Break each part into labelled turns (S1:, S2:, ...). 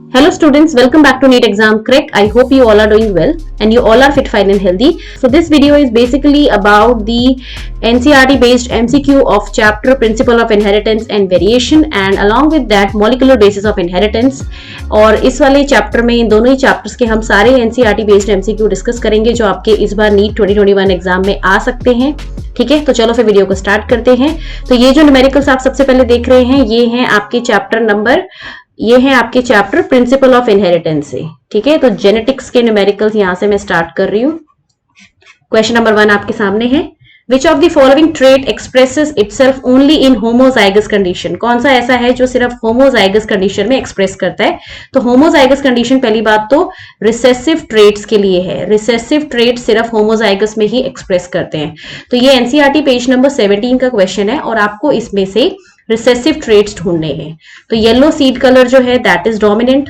S1: Hello students, welcome back to NEET Exam Crack. I hope you all are doing well and you all are fit, fine and healthy. So this video is basically about the NCERT based MCQ of chapter Principle of Inheritance and Variation and along with that Molecular Basis of Inheritance. और इस वाले chapter में इन दोनों ही chapters के हम सारे NCERT based MCQ discuss करेंगे जो आपके इस बार नीट 2021 एग्जाम में आ सकते हैं. ठीक है, तो चलो फिर वीडियो को स्टार्ट करते हैं. तो ये जो न्यूमेरिकल्स आप सबसे पहले देख रहे हैं ये हैं आपके चैप्टर प्रिंसिपल ऑफ इनहेरिटेंस से. ठीक है, तो जेनेटिक्स के न्यूमेरिकल्स यहां से मैं स्टार्ट कर रही हूं. क्वेश्चन नंबर 1 आपके सामने है. Which of the following trait expresses itself only in homozygous condition. कौन सा ऐसा है जो सिर्फ होमोजाइगस कंडीशन में एक्सप्रेस करता है. तो होमोजाइगस कंडीशन पहली बात तो रिसेसिव ट्रेट्स के लिए है. रिसेसिव ट्रेट सिर्फ होमोजाइगस में ही एक्सप्रेस करते हैं. तो ये एनसीईआरटी पेज नंबर 17 का क्वेश्चन है और आपको इसमें से रिसेसिव ट्रेट्स ढूंढने हैं. तो येलो सीड कलर जो है that is dominant.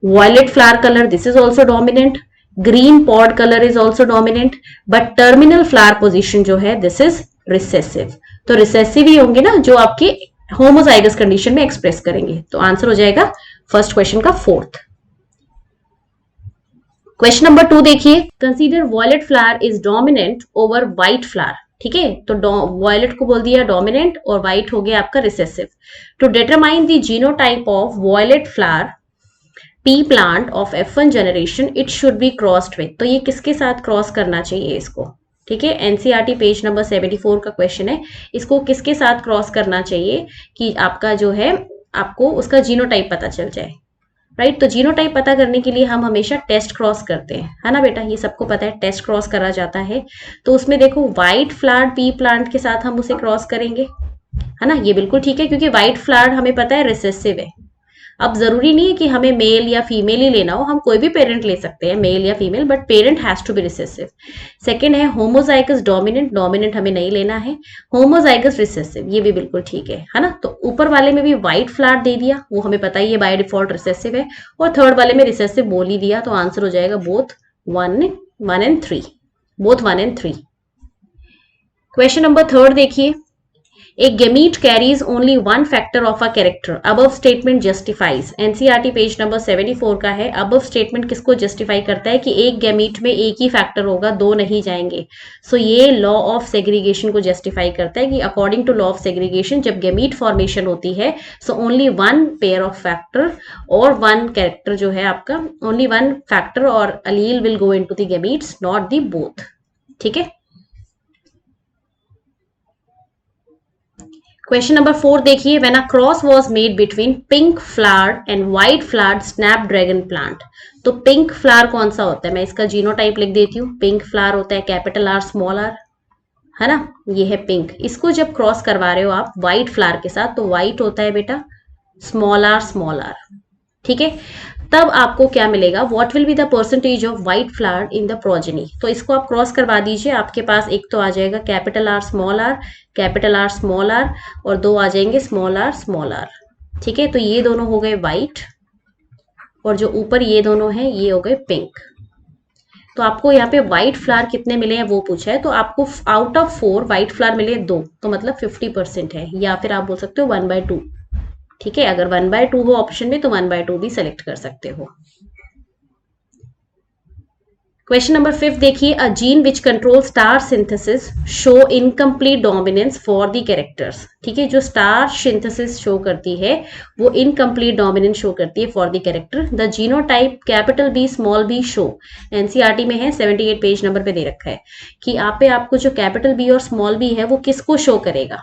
S1: Violet flower colour this is also dominant. Green pod colour is also dominant. But terminal flower position जो है दिस इज रिसेसिव. तो रिसेसिव ही होंगे ना जो आपके होमोजाइगस कंडीशन में एक्सप्रेस करेंगे. तो आंसर हो जाएगा फर्स्ट क्वेश्चन का फोर्थ. क्वेश्चन नंबर 2 देखिए. Consider violet flower is dominant over white flower. ठीक है, तो वायलेट को बोल दिया डोमिनेंट और व्हाइट हो गया आपका recessive. To determine the genotype of violet flower pea plant of F1 generation it should be crossed with. तो ये किसके साथ क्रॉस करना चाहिए इसको. ठीक है, एनसीईआरटी पेज नंबर 74 का क्वेश्चन है. इसको किसके साथ क्रॉस करना चाहिए कि आपका जो है आपको उसका जीनोटाइप पता चल जाए. राइट, तो जीनोटाइप पता करने के लिए हम हमेशा टेस्ट क्रॉस करते हैं, है ना बेटा. ये सबको पता है टेस्ट क्रॉस करा जाता है. तो उसमें देखो व्हाइट फ्लावर पी प्लांट के साथ हम उसे क्रॉस करेंगे, है ना. ये बिल्कुल ठीक है क्योंकि व्हाइट फ्लावर हमें पता है रिसेसिव है. अब जरूरी नहीं है कि हमें मेल या फीमेल ही लेना हो, हम कोई भी पेरेंट ले सकते हैं मेल या female, but parent has to be recessive. Second है होमोजाइगस डोमिनेंट. डोमिनेंट हमें नहीं लेना है. होमोजाइगस रिसेसिव ये भी बिल्कुल ठीक है ना. तो ऊपर वाले में भी व्हाइट फ्लावर दे दिया, वो हमें पता ही है बाय डिफॉल्ट रिसेसिव है. और थर्ड वाले में रिसेसिव बोल ही दिया, तो आंसर हो जाएगा both 1 and 3. Both 1 and 3. Question number 3 देखिए. A gamete carries only one factor of a character. Above statement justifies. NCERT page number 74 का है. above statement किसको justify करता है कि एक गैमीट में एक ही फैक्टर होगा, दो नहीं जाएंगे. So ये law of segregation को justify करता है कि according to law of segregation जब गैमीट formation होती है so only one pair of factor और one character जो है आपका only one factor और allele will go into the gametes not the both. ठीक है. क्वेश्चन नंबर 4 देखिए. When a cross was made between pink flower and white flower snapdragon plant. तो pink flower कौन सा होता है, मैं इसका जीनोटाइप लिख देती हूँ. पिंक फ्लावर होता है कैपिटल आर स्मॉल आर, है ना. ये है पिंक. इसको जब क्रॉस करवा रहे हो आप व्हाइट फ्लावर के साथ तो व्हाइट होता है बेटा स्मॉल आर. ठीक है, तब आपको क्या मिलेगा. What will be the percentage of white flower in the progeny. तो इसको आप क्रॉस करवा दीजिए. आपके पास एक तो आ जाएगा कैपिटल आर स्मॉल आर और दो आ जाएंगे स्मॉल आर. ठीक है, तो ये दोनों हो गए व्हाइट और जो ऊपर ये दोनों हैं ये हो गए पिंक. तो आपको यहाँ पे व्हाइट फ्लावर कितने मिले हैं वो पूछा है. तो आपको आउट ऑफ 4 व्हाइट फ्लावर मिले 2, तो मतलब 50% है, या फिर आप बोल सकते हो 1/2. ठीक है, अगर 1/2 हो ऑप्शन में तो 1/2 भी सेलेक्ट कर सकते हो. क्वेश्चन नंबर 5 देखिए. A gene which control star synthesis show incomplete dominance for the characters. ठीक है, जो स्टार सिंथेसिस शो करती है वो इनकम्प्लीट डोमिनेंस शो करती है for the character. The genotype capital B small b show. NCERT में है 78 पेज नंबर पे दे रखा है कि आप पे आपको जो कैपिटल बी और स्मॉल बी है वो किसको शो करेगा.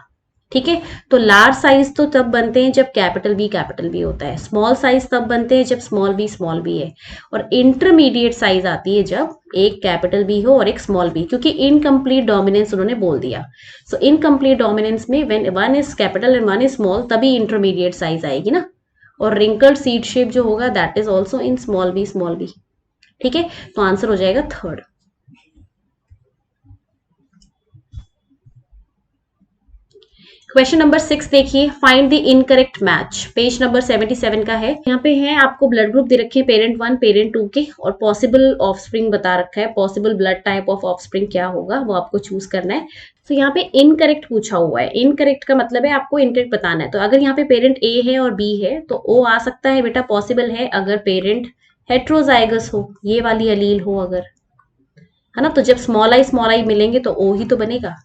S1: ठीक है, तो लार्ज साइज तो तब बनते हैं जब कैपिटल बी होता है. स्मॉल साइज तब बनते हैं जब स्मॉल बी है. और इंटरमीडिएट साइज आती है जब एक कैपिटल बी हो और एक स्मॉल बी, क्योंकि इनकम्प्लीट डोमिनेंस उन्होंने बोल दिया. सो इनकम्प्लीट डोमिनेंस में when one is capital and one is small तभी इंटरमीडिएट साइज आएगी ना. और रिंकल्ड सीड शेप जो होगा that is also in small b. ठीक है, तो आंसर हो जाएगा थर्ड. क्वेश्चन नंबर 6 देखिए, find the incorrect match, page number 77 का है। यहाँ पे है आपको ब्लड ग्रुप दे रखे हैं पेरेंट 1 पेरेंट 2 के, और पॉसिबल ऑफस्प्रिंग बता रखा है, possible blood type of offspring क्या होगा वो आपको चूज करना है। तो यहाँ पे इनकरेक्ट पूछा हुआ है, इनकरेक्ट का मतलब है आपको इनकरेक्ट बताना है। तो अगर यहाँ पे पेरेंट ए है और बी है तो ओ आ सकता है बेटा, पॉसिबल है अगर पेरेंट हेट्रोजाइगस हो, ये वाली अलील हो अगर, है ना। तो जब स्मॉल आई मिलेंगे तो ओ ही तो बनेगा।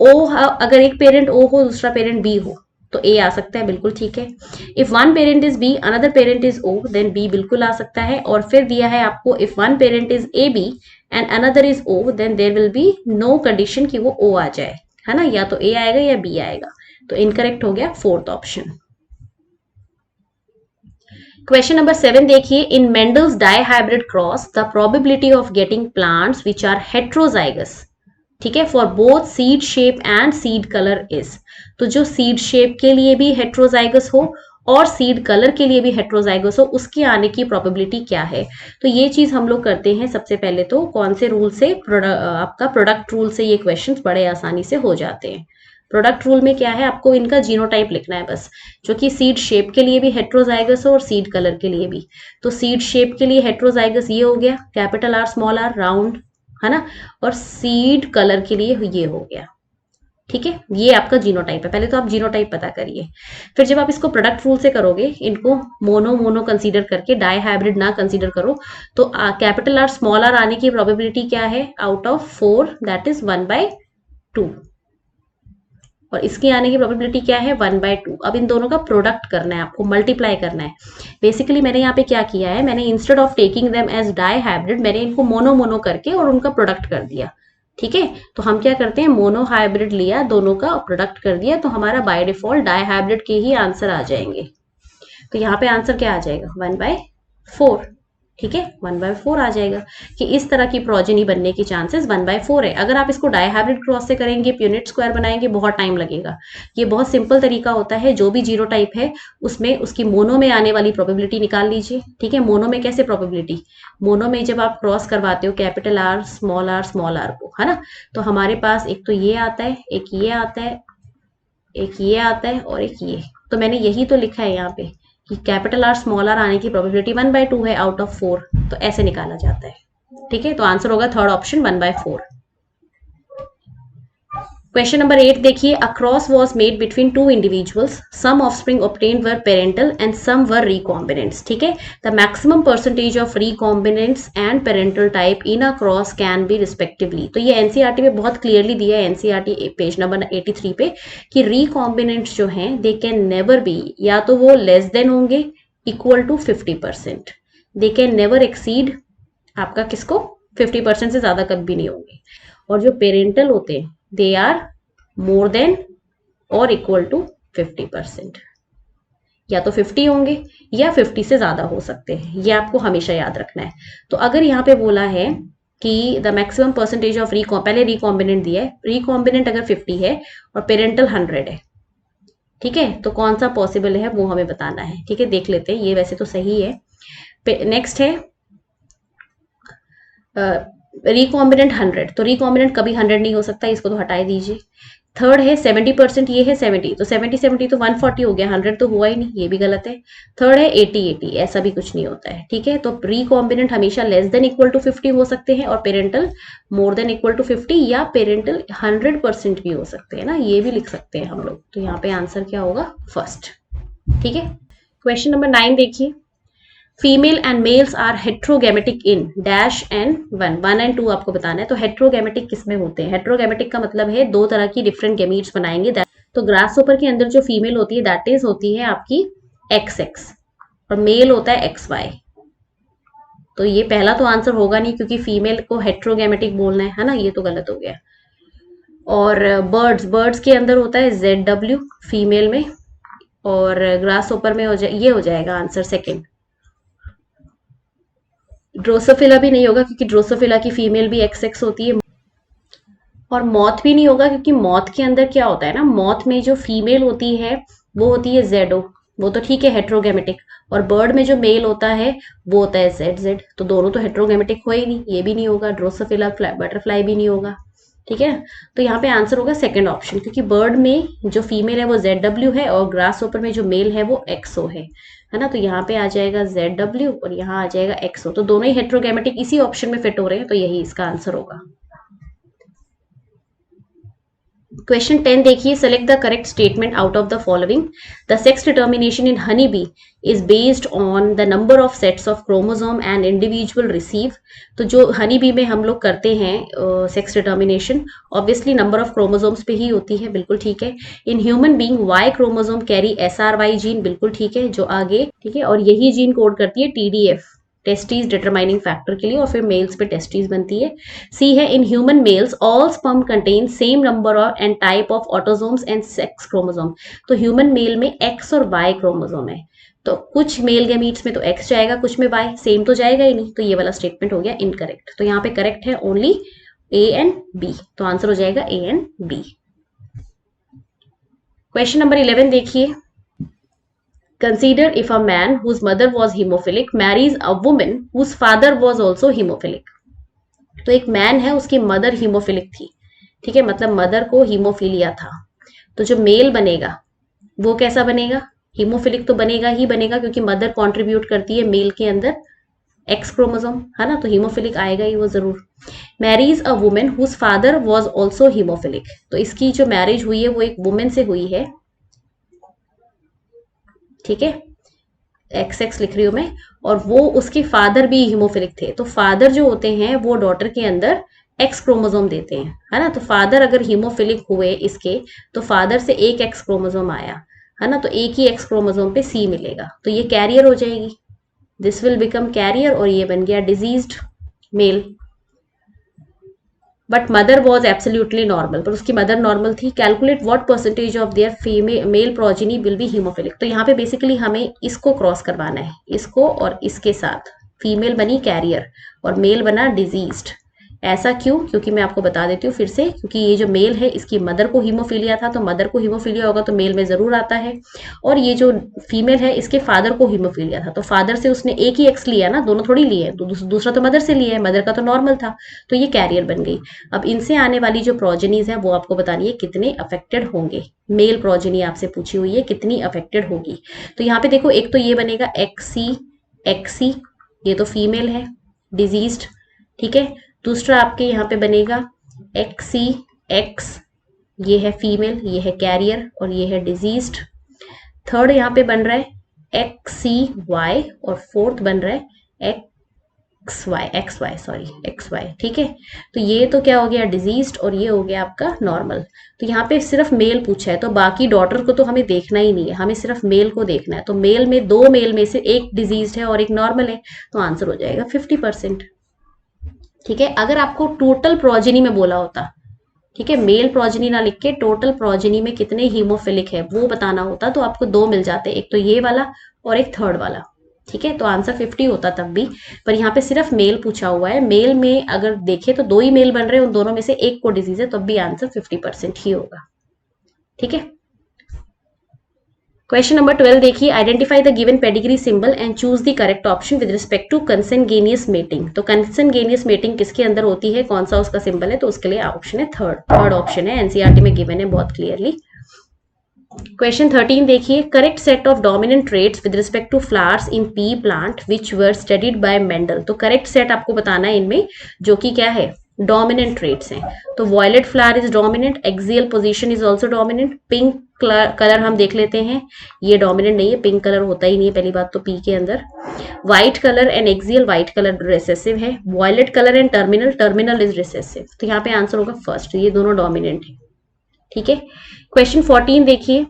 S1: ओ अगर एक पेरेंट ओ हो दूसरा पेरेंट बी हो तो ए आ सकता है, बिल्कुल ठीक है। If one parent is B another parent is O then B बिल्कुल आ सकता है। और फिर दिया है आपको if one parent is A B and another is O then there will be no condition कि वो ओ आ जाए, है ना, या तो ए आएगा या बी आएगा। तो इनकरेक्ट हो गया फोर्थ ऑप्शन। क्वेश्चन नंबर 7 देखिए, in Mendel's dihybrid cross the probability of getting plants which are heterozygous, ठीक है, for both seed shape and seed colour is. तो जो सीड शेप के लिए भी हेट्रोजाइगस हो और सीड कलर के लिए भी हेट्रोजाइगस हो, उसके आने की प्रोबेबिलिटी क्या है। तो ये चीज हम लोग करते हैं सबसे पहले तो कौन से रूल से, आपका प्रोडक्ट रूल से ये क्वेश्चंस बड़े आसानी से हो जाते हैं। प्रोडक्ट रूल में क्या है, आपको इनका जीनोटाइप लिखना है बस, जो कि सीड शेप के लिए भी हेट्रोजाइगस हो और सीड कलर के लिए भी। तो सीड शेप के लिए हेट्रोजाइगस ये हो गया, capital R small r round, है ना, और सीड कलर के लिए ये हो गया, ठीक है। ये आपका जीनोटाइप है। पहले तो आप जीनोटाइप पता करिए, फिर जब आप इसको प्रोडक्ट रूल से करोगे, इनको मोनो मोनो कंसीडर करके डाई हाइब्रिड ना कंसीडर करो, तो कैपिटल आर स्मॉल आर आने की प्रोबेबिलिटी क्या है, आउट ऑफ 4 दैट इज 1/2, और इसके आने की प्रोबेबिलिटी क्या है, 1/2। अब इन दोनों का प्रोडक्ट करना है आपको, मल्टीप्लाई करना है। बेसिकली मैंने यहाँ पे क्या किया है, मैंने instead of taking them as dihybrid मैंने इनको मोनो मोनो करके और उनका प्रोडक्ट कर दिया, ठीक है। तो हम क्या करते हैं, मोनो हाइब्रिड लिया, दोनों का प्रोडक्ट कर दिया, तो हमारा बाय डिफॉल्ट डाई हाइब्रिड के ही आंसर आ जाएंगे। तो यहाँ पे आंसर क्या आ जाएगा, 1/4, ठीक है, 1/4 आ जाएगा। कि इस तरह की प्रोजेनी बनने की चांसेस 1/4 है। अगर आप इसको डाई हाइब्रिड क्रॉस से करेंगे, यूनिट स्क्वायर बनाएंगे, बहुत टाइम लगेगा। ये बहुत सिंपल तरीका होता है, जो भी जीरो टाइप है उसमें उसकी मोनो में आने वाली प्रोबेबिलिटी निकाल लीजिए, ठीक है। मोनो में कैसे प्रोबेबिलिटी, मोनो में जब आप क्रॉस करवाते हो कैपिटल आर स्मॉल आर को, है ना, तो हमारे पास एक तो ये आता है, एक ये आता है, एक ये आता है और एक ये। तो मैंने यही तो लिखा है यहाँ पे कि कैपिटल आर स्मॉल आर आने की प्रोबेबिलिटी 1/2 है आउट ऑफ 4, तो ऐसे निकाला जाता है, ठीक है। तो आंसर होगा थर्ड ऑप्शन 1/4। क्वेश्चन नंबर 8 देखिए, a cross was made between two individuals, some offspring obtained were parental and some were recombinants, ठीक है। The maximum percentage of recombinants and parental type in a cross can be respectively. तो ये NCERT में बहुत clearly दिया है, NCERT page number 83 पे, कि रिकॉम्बिनेंट्स जो हैं दे कैन नेवर बी, या तो वो लेस देन होंगे equal to 50%, they can never exceed आपका किसको, 50% से ज्यादा कभी भी नहीं होंगे। और जो पेरेंटल होते हैं दे आर मोर देन और इक्वल टू 50%, या तो 50 होंगे या 50 से ज्यादा हो सकते हैं, ये आपको हमेशा याद रखना है। तो अगर यहाँ पे बोला है कि द मैक्सिमम परसेंटेज ऑफ पहले रिकॉम्बिनेंट दिया है, रिकॉम्बिनेंट अगर 50 है और पेरेंटल 100 है, ठीक है, तो कौन सा पॉसिबल है वो हमें बताना है, ठीक है। देख लेते हैं, ये वैसे तो सही है। नेक्स्ट है रिकॉम्बिनेंट 100, तो रिकॉम्बिनेंट कभी 100 नहीं हो सकता, इसको तो हटा दीजिए। थर्ड है 70%, ये है 70, तो 70 तो 140 हो गया, 100 तो हुआ ही नहीं, ये भी गलत है। थर्ड है 80, ऐसा भी कुछ नहीं होता है, ठीक है। तो रिकॉम्बिनेंट हमेशा लेस देन इक्वल टू 50 हो सकते हैं, और parental more than equal to 50, या पेरेंटल 100% भी हो सकते हैं ना, ये भी लिख सकते हैं हम लोग। तो यहाँ पे आंसर क्या होगा, फर्स्ट, ठीक है। क्वेश्चन नंबर 9 देखिए, female and males are heterogametic in dash and 1 and 2 आपको बताना है। तो हेट्रोगेमेटिक किसमें होते हैं, हेट्रोगेमेटिक का मतलब है दो तरह की डिफरेंट गेमीट्स बनाएंगे। तो ग्रास ऊपर के अंदर जो फीमेल होती है दैट इज होती है आपकी XX, और मेल होता है XY। तो ये पहला तो आंसर होगा नहीं, क्योंकि फीमेल को हेट्रोगेमेटिक बोलना है ना, ये तो गलत हो गया। और बर्ड्स के अंदर होता है ZW फीमेल में, और ग्रास ऊपर में ये हो जाएगा आंसर सेकेंड। ड्रोसोफिला भी नहीं होगा, क्योंकि ड्रोसोफिला की फीमेल भी XX होती है। और मॉथ भी नहीं होगा, क्योंकि मॉथ के अंदर क्या होता है ना, मॉथ में जो फीमेल होती है वो होती है ZO, वो तो ठीक है हेट्रोगेमेटिक, और बर्ड में जो मेल होता है वो होता है ZZ, तो दोनों तो हेट्रोगेमेटिक हो ही नहीं, ये भी नहीं होगा। ड्रोसोफिला बटरफ्लाई भी नहीं होगा, ठीक है, तो यहाँ पे आंसर होगा सेकंड ऑप्शन, क्योंकि बर्ड में जो फीमेल है वो ZW है और ग्रास ऊपर में जो मेल है वो XO है ना। तो यहाँ पे आ जाएगा ZW और यहाँ आ जाएगा XO, तो दोनों ही हेट्रोगैमेटिक इसी ऑप्शन में फिट हो रहे हैं, तो यही इसका आंसर होगा। क्वेश्चन 10 देखिए, select the correct statement out of the following. The sex determination in honey bee is based on the number of sets of chromosome and individual receive. तो जो हनी बी में हम लोग करते हैं sex determination, obviously number of chromosomes पे ही होती है, बिल्कुल ठीक है। In human being Y chromosome carry SRY gene, बिल्कुल ठीक है, जो आगे ठीक है, और यही जीन कोड करती है TDF, टेस्टीज डिटरमाइनिंग फैक्टर के लिए, और फिर मेल्स पे टेस्टीज बनती है। सी है, in human mails all sperm contain same number of and type of autosomes and sex chromosome. तो ह्यूमन मेल में X और Y क्रोमोसोम है, तो कुछ मेल गैमीट्स में तो X जाएगा, कुछ में Y, सेम तो जाएगा ही नहीं, तो ये वाला स्टेटमेंट हो गया इनकरेक्ट। तो यहाँ पे करेक्ट है ओनली A एंड B, तो आंसर हो जाएगा A and B। Question number 11 देखिए, consider if a man whose mother was hemophilic marries a woman whose father was also hemophilic। तो एक मैन है, उसकी मदर हीमोफिलिक थी, ठीक है, मतलब मदर को हीमोफीलिया था, तो जो मेल बनेगा वो कैसा बनेगा, हीमोफिलिक तो बनेगा ही बनेगा, क्योंकि मदर कंट्रीब्यूट करती है मेल के अंदर X क्रोमोसोम, है ना, तो हीमोफिलिक आएगा ही वो जरूर। Marries a women whose father was also haemophilic, तो इसकी जो मैरिज हुई है वो एक वुमेन से हुई है, ठीक है, XX लिख रही हूं मैं, और वो उसके फादर भी हीमोफिलिक थे। तो फादर जो होते हैं वो डॉटर के अंदर X क्रोमोसोम देते हैं, है ना, तो फादर अगर हीमोफिलिक हुए इसके, तो फादर से एक X क्रोमोसोम आया, है ना, तो एक ही X क्रोमोसोम पे C मिलेगा, तो ये कैरियर हो जाएगी, दिस विल बिकम कैरियर, और ये बन गया diseased male. But mother was absolutely normal, पर उसकी मदर नॉर्मल थी। Calculate what percentage of their female male progeny will be haemophilic. तो यहाँ पे बेसिकली हमें इसको क्रॉस करवाना है, इसको और इसके साथ, फीमेल बनी कैरियर और मेल बना डिजीज्ड। ऐसा क्यों, क्योंकि मैं आपको बता देती हूँ फिर से, क्योंकि ये जो मेल है इसकी मदर को हीमोफीलिया था, तो मदर को हीमोफीलिया होगा तो मेल में जरूर आता है, और ये जो फीमेल है इसके फादर को हीमोफीलिया था, तो फादर से उसने एक ही एक्स लिया ना, दोनों थोड़ी लिए, तो दूसरा तो मदर से लिया है, मदर का तो नॉर्मल था, तो ये कैरियर बन गई। अब इनसे आने वाली जो प्रोजेनीज है वो आपको बतानी है कितने अफेक्टेड होंगे। मेल प्रोजेनी आपसे पूछी हुई है कितनी अफेक्टेड होगी, तो यहाँ पे देखो, एक तो ये बनेगा XC, ये तो फीमेल है डिजीज्ड, ठीक है। दूसरा आपके यहाँ पे बनेगा XCX, ये है फीमेल, ये है कैरियर और ये है डिजीज्ड। थर्ड यहाँ पे बन रहा है XCY और फोर्थ बन रहा है XY, ठीक है। तो ये तो क्या हो गया डिजीज्ड और ये हो गया आपका नॉर्मल। तो यहाँ पे सिर्फ मेल पूछा है, तो बाकी डॉटर को तो हमें देखना ही नहीं है, हमें सिर्फ मेल को देखना है। तो मेल में, दो मेल में से एक डिजीज्ड है और एक नॉर्मल है, तो आंसर हो जाएगा 50%, ठीक है। अगर आपको टोटल प्रोजेनी में बोला होता, ठीक है, मेल प्रोजेनी ना लिख के टोटल प्रोजेनी में कितने हीमोफिलिक है वो बताना होता, तो आपको दो मिल जाते, एक तो ये वाला और एक थर्ड वाला, ठीक है, तो आंसर 50 होता तब भी। पर यहाँ पे सिर्फ मेल पूछा हुआ है, मेल में अगर देखे तो दो ही मेल बन रहे हैं, उन दोनों में से एक को डिजीज है, तब भी आंसर 50% ही होगा, ठीक है। क्वेश्चन नंबर 12 देखिए, identify the given pedigree symbol and choose the correct option with respect to consanguineous mating. तो कंसेंगेनियस मेटिंग किसके अंदर होती है, कौन सा उसका सिंबल है, तो उसके लिए ऑप्शन है थर्ड ऑप्शन है, एनसीईआरटी में गिवन है बहुत क्लियरली। क्वेश्चन 13 देखिए, correct set of dominant traits with respect to flowers in pea plant which were studied by Mendel. तो करेक्ट सेट आपको बताना है इनमें, जो कि क्या है, डोमिनेंट ट्रेट्स हैं। तो violet flower is dominant, axial position is also dominant, pink colour हम देख लेते हैं, ये डोमिनेंट नहीं है, पिंक कलर होता ही नहीं है पहली बात तो पी के अंदर। White colour and axial, white colour recessive है। Violet colour and terminal is recessive, तो यहाँ पे आंसर होगा फर्स्ट, ये दोनों डोमिनेंट है, ठीक है। क्वेश्चन 14 देखिए,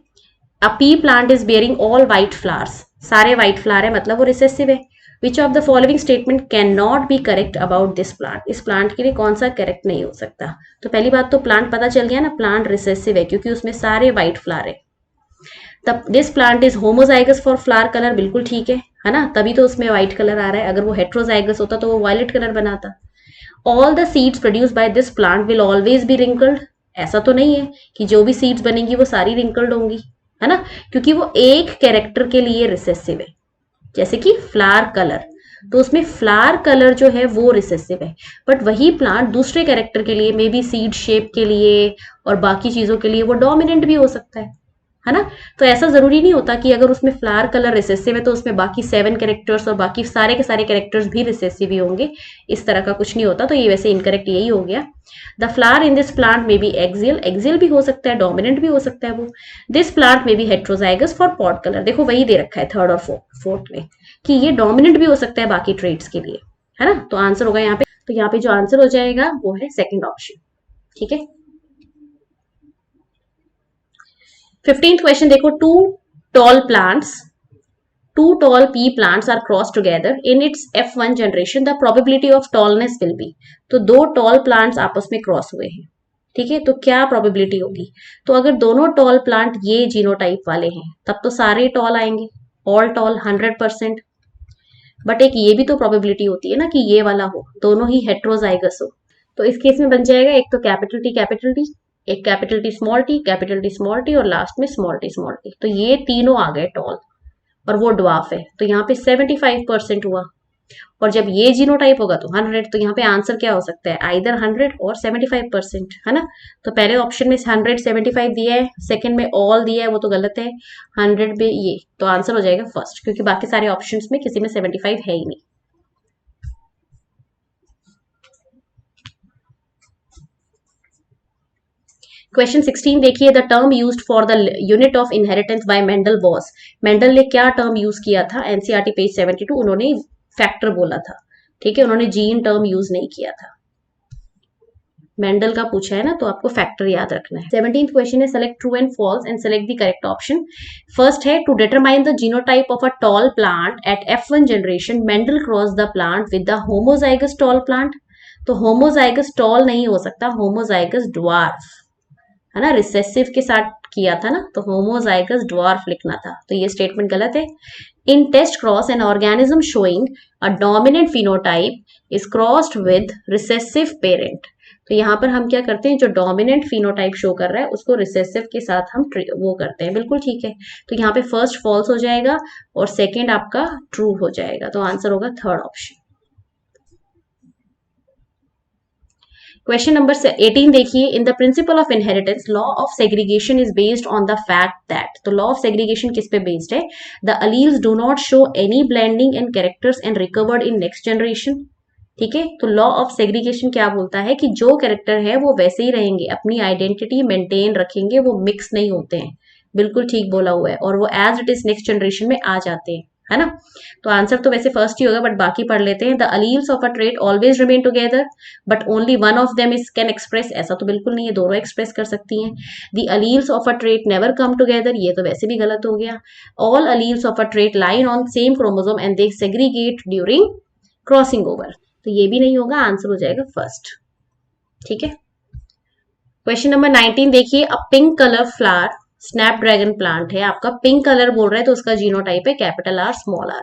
S1: a pea plant is bearing all white flowers, सारे व्हाइट फ्लावर है मतलब वो रिसेसिव है। Which of the following statement can not be correct about this plant, इस प्लांट के लिए कौन सा करेक्ट नहीं हो सकता। तो पहली बात तो प्लांट पता चल गया ना, प्लांट रिसेसिव है क्योंकि उसमें सारे व्हाइट फ्लावर है। तब this plant is homozygous for flower colour, बिल्कुल ठीक है ना, तभी तो उसमें व्हाइट कलर आ रहा है, अगर वो हेट्रोजाइगस होता तो वो वायलेट कलर बनाता। All the seeds produced by this plant will always be wrinkled, ऐसा तो नहीं है कि जो भी सीड्स बनेंगी वो सारी रिंकल्ड होंगी, है ना, क्योंकि वो एक कैरेक्टर के लिए रिसेसिव है, जैसे कि फ्लावर कलर। तो उसमें फ्लावर कलर जो है वो रिसेसिव है, बट वही प्लांट दूसरे कैरेक्टर के लिए, मे बी सीड शेप के लिए और बाकी चीजों के लिए वो डोमिनेंट भी हो सकता है ना। तो ऐसा जरूरी नहीं होता कि अगर उसमें फ्लावर कलर रिसेसिव है तो उसमें बाकी 7 कैरेक्टर्स और बाकी सारे के सारे कैरेक्टर्स भी रिसेसिव ही होंगे, इस तरह का कुछ नहीं होता। तो ये वैसे इनकरेक्ट यही हो गया। The flower in this plant में बी एक्सियल, एक्सियल भी हो सकता है, डोमिनेंट भी हो सकता है वो। दिस प्लांट में be heterozygous for pod colour, देखो वही दे रखा है थर्ड और फोर्थ में कि ये डोमिनेंट भी हो सकता है बाकी ट्रेड्स के लिए, है ना। तो आंसर होगा यहाँ पे, तो यहाँ पे जो आंसर हो जाएगा वो है सेकेंड ऑप्शन। ठीक है। 15th क्वेश्चन देखो, tall plants two tall pea plants are crossed together in its F1 generation, the probability of tallness will be। तो दो tall plants आपस में क्रॉस हुए हैं, ठीक है, तो क्या प्रोबेबिलिटी होगी। तो अगर दोनों टॉल प्लांट ये जीनोटाइप वाले हैं तब तो सारे टॉल आएंगे, ऑल टॉल 100%। बट एक ये भी तो प्रोबेबिलिटी होती है ना कि ये वाला हो, दोनों ही हेट्रोजाइगस हो। तो इस केस में बन जाएगा एक तो कैपिटल टी, एक capital T small T, capital T small T और लास्ट में स्मॉल टी। तो ये तीनों आ गए टॉल और वो ड्वार्फ है, तो यहाँ पे 75% हुआ। और जब ये जीनोटाइप होगा तो 100, तो यहाँ पे आंसर क्या हो सकता है, आइदर 100 और 75%, है ना। तो पहले ऑप्शन में 100 75 दिया है, सेकंड में ऑल दिया है वो तो गलत है, 100 पे ये, तो आंसर हो जाएगा फर्स्ट, क्योंकि बाकी सारे ऑप्शंस में किसी में 75 है ही नहीं। क्वेश्चन 16 देखिए, the term used for the unit of inheritance bye Mendel was, Mendel ने क्या टर्म यूज किया था, एनसीईआरटी पेज 72, उन्होंने फैक्टर बोला था, ठीक है, उन्होंने जीन टर्म यूज नहीं किया था। मेंडल का पूछा है ना, तो आपको फैक्टर याद रखना है। 17th क्वेश्चन है, select true and false and select the correct option. First है, to determine the genotype of a tall plant at F1 generation Mendel cross the plant with the homozygous tall plant. तो homozygous tall नहीं हो सकता, homozygous dwarf, है ना, recessive के साथ किया था ना, तो होमोजाइगस ड्वार्फ लिखना था, तो ये स्टेटमेंट गलत है। In test cross an organism showing a dominant phenotype is crossed with recessive parent. तो यहाँ पर हम क्या करते हैं, जो डोमिनेंट फिनोटाइप शो कर रहा है उसको रिसेसिव के साथ हम वो करते हैं, बिल्कुल ठीक है। तो यहाँ पे फर्स्ट फॉल्स हो जाएगा और सेकेंड आपका ट्रू हो जाएगा, तो आंसर होगा थर्ड ऑप्शन। क्वेश्चन नंबर 18 देखिए, in the principle of inheritance law of segregation is based on the fact that. तो लॉ ऑफ सेग्रीगेशन किस पे बेस्ड है, the alleles do not show any blending in characters and recovered in next generation. ठीक है, तो law of segregation क्या बोलता है कि जो कैरेक्टर है वो वैसे ही रहेंगे, अपनी आइडेंटिटी मेंटेन रखेंगे, वो मिक्स नहीं होते हैं, बिल्कुल ठीक बोला हुआ है, और वो as it is next generation में आ जाते हैं, है ना। तो आंसर तो वैसे फर्स्ट ही होगा, बट बाकी पढ़ लेते हैं। The alleles of a trait always remain together but only one of them is can express, ऐसा तो बिल्कुल नहीं है, दोनों एक्सप्रेस कर सकती हैं। The alleles of a trait never come together, ये तो वैसे भी गलत हो गया। All alleles of a trait line on same chromosome and they segregate during crossing over, तो ये भी नहीं होगा, आंसर हो जाएगा फर्स्ट। ठीक है। क्वेश्चन नंबर 19 देखिए, a pink colour flower snapdragon plant है आपका, पिंक कलर बोल रहा है तो उसका जीनोटाइप है कैपिटल आर स्मॉल आर।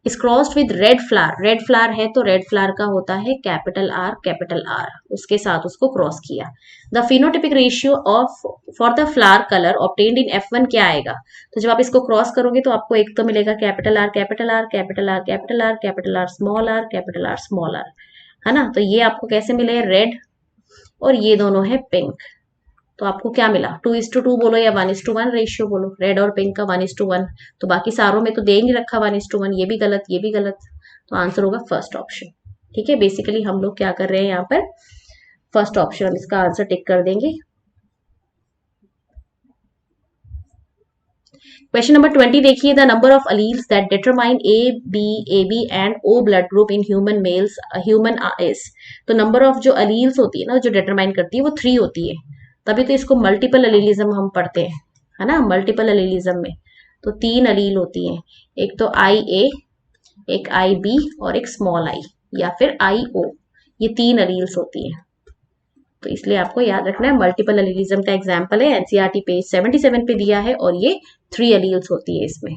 S1: इस crossed with red flower, red flower है तो रेड फ्लावर का होता है कैपिटल आर, उसके साथ उसको क्रॉस किया। The phenotypic ratio of for the flower colour obtained in F1 क्या आएगा, तो जब आप इसको क्रॉस करोगे तो आपको एक तो मिलेगा capital R capital R capital R capital R capital R small r capital R small r, है ना। तो ये आपको कैसे मिले, रेड और ये दोनों है पिंक, तो आपको क्या मिला, 2:2 बोलो या 1:1 रेशियो बोलो, रेड और पिंक का 1:1। तो बाकी सारों में तो दे नहीं रखा 1:1, ये भी गलत ये भी गलत, तो आंसर होगा फर्स्ट ऑप्शन। ठीक है, बेसिकली हम लोग क्या कर रहे हैं यहाँ पर, फर्स्ट ऑप्शन हम इसका आंसर टिक कर देंगे। क्वेश्चन नंबर 20 देखिए, the number of alleles that determine A B and O blood group in human males human is. तो नंबर ऑफ जो अलील्स होती है ना, जो डिटरमाइन करती है वो 3 होती है, तभी तो इसको मल्टीपल अलीलिज्म हम पढ़ते हैं, है ना। मल्टीपल अलीलिज्म में तो 3 अलील होती हैं, एक तो IA, एक IB और एक स्मॉल i या फिर IO, ये 3 अलील्स होती हैं। तो इसलिए आपको याद रखना है, मल्टीपल अलीलिज्म का एग्जाम्पल है, एनसीईआरटी पेज 77 पे दिया है, और ये 3 अलील्स होती है इसमें।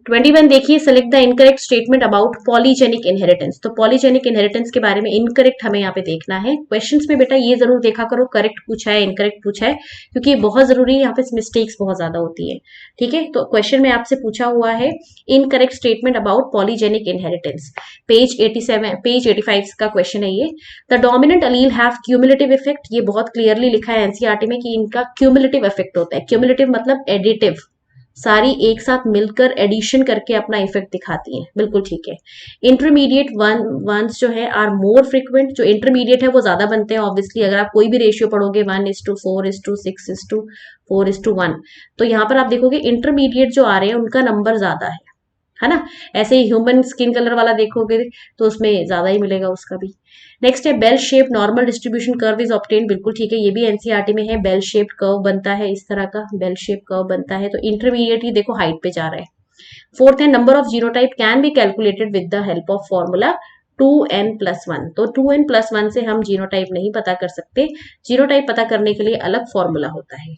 S1: 21 देखिए, select the incorrect statement about polygenic inheritance. तो पॉलीजेनिक इनहेरिटेंस के बारे में इनकरेक्ट हमें यहाँ पे देखना है। क्वेश्चंस में बेटा ये जरूर देखा करो करेक्ट पूछा है इनकरेक्ट पूछा है, क्योंकि ये बहुत जरूरी है, यहाँ पे मिस्टेक्स बहुत ज्यादा होती है। ठीक है, तो क्वेश्चन में आपसे पूछा हुआ है incorrect statement about polygenic inheritance, page 87 page 85 का क्वेश्चन है ये। The dominant Aleel have cumulative effect, ये बहुत क्लियरली लिखा है एनसीईआरटी में कि इनका क्यूमुलेटिव इफेक्ट होता है। क्यूमुलेटिव मतलब एडिटिव, सारी एक साथ मिलकर एडिशन करके अपना इफेक्ट दिखाती हैं, बिल्कुल ठीक है। इंटरमीडिएट वंस जो है आर मोर फ्रिक्वेंट, जो इंटरमीडिएट है वो ज्यादा बनते हैं ऑब्वियसली। अगर आप कोई भी रेशियो पढ़ोगे 1:4:6:4:1, तो यहाँ पर आप देखोगे इंटरमीडिएट जो आ रहे हैं उनका नंबर ज्यादा है ना। ऐसे ही ह्यूमन स्किन कलर वाला देखोगे तो उसमें ज्यादा ही मिलेगा उसका भी। नेक्स्ट है bell shape normal distribution curve is obtain, बिल्कुल ठीक है, ये भी एनसीईआरटी में है। बेल शेप कर्व बनता है, इस तरह का बेल शेप कर्व बनता है। तो इंटरमीडिएट ही देखो हाइट पे जा रहा है। फोर्थ है number of genotype can be calculated with the help of formula 2n+1। तो 2n+1 से हम जीनोटाइप नहीं पता कर सकते, जीनोटाइप पता करने के लिए अलग फॉर्मूला होता है।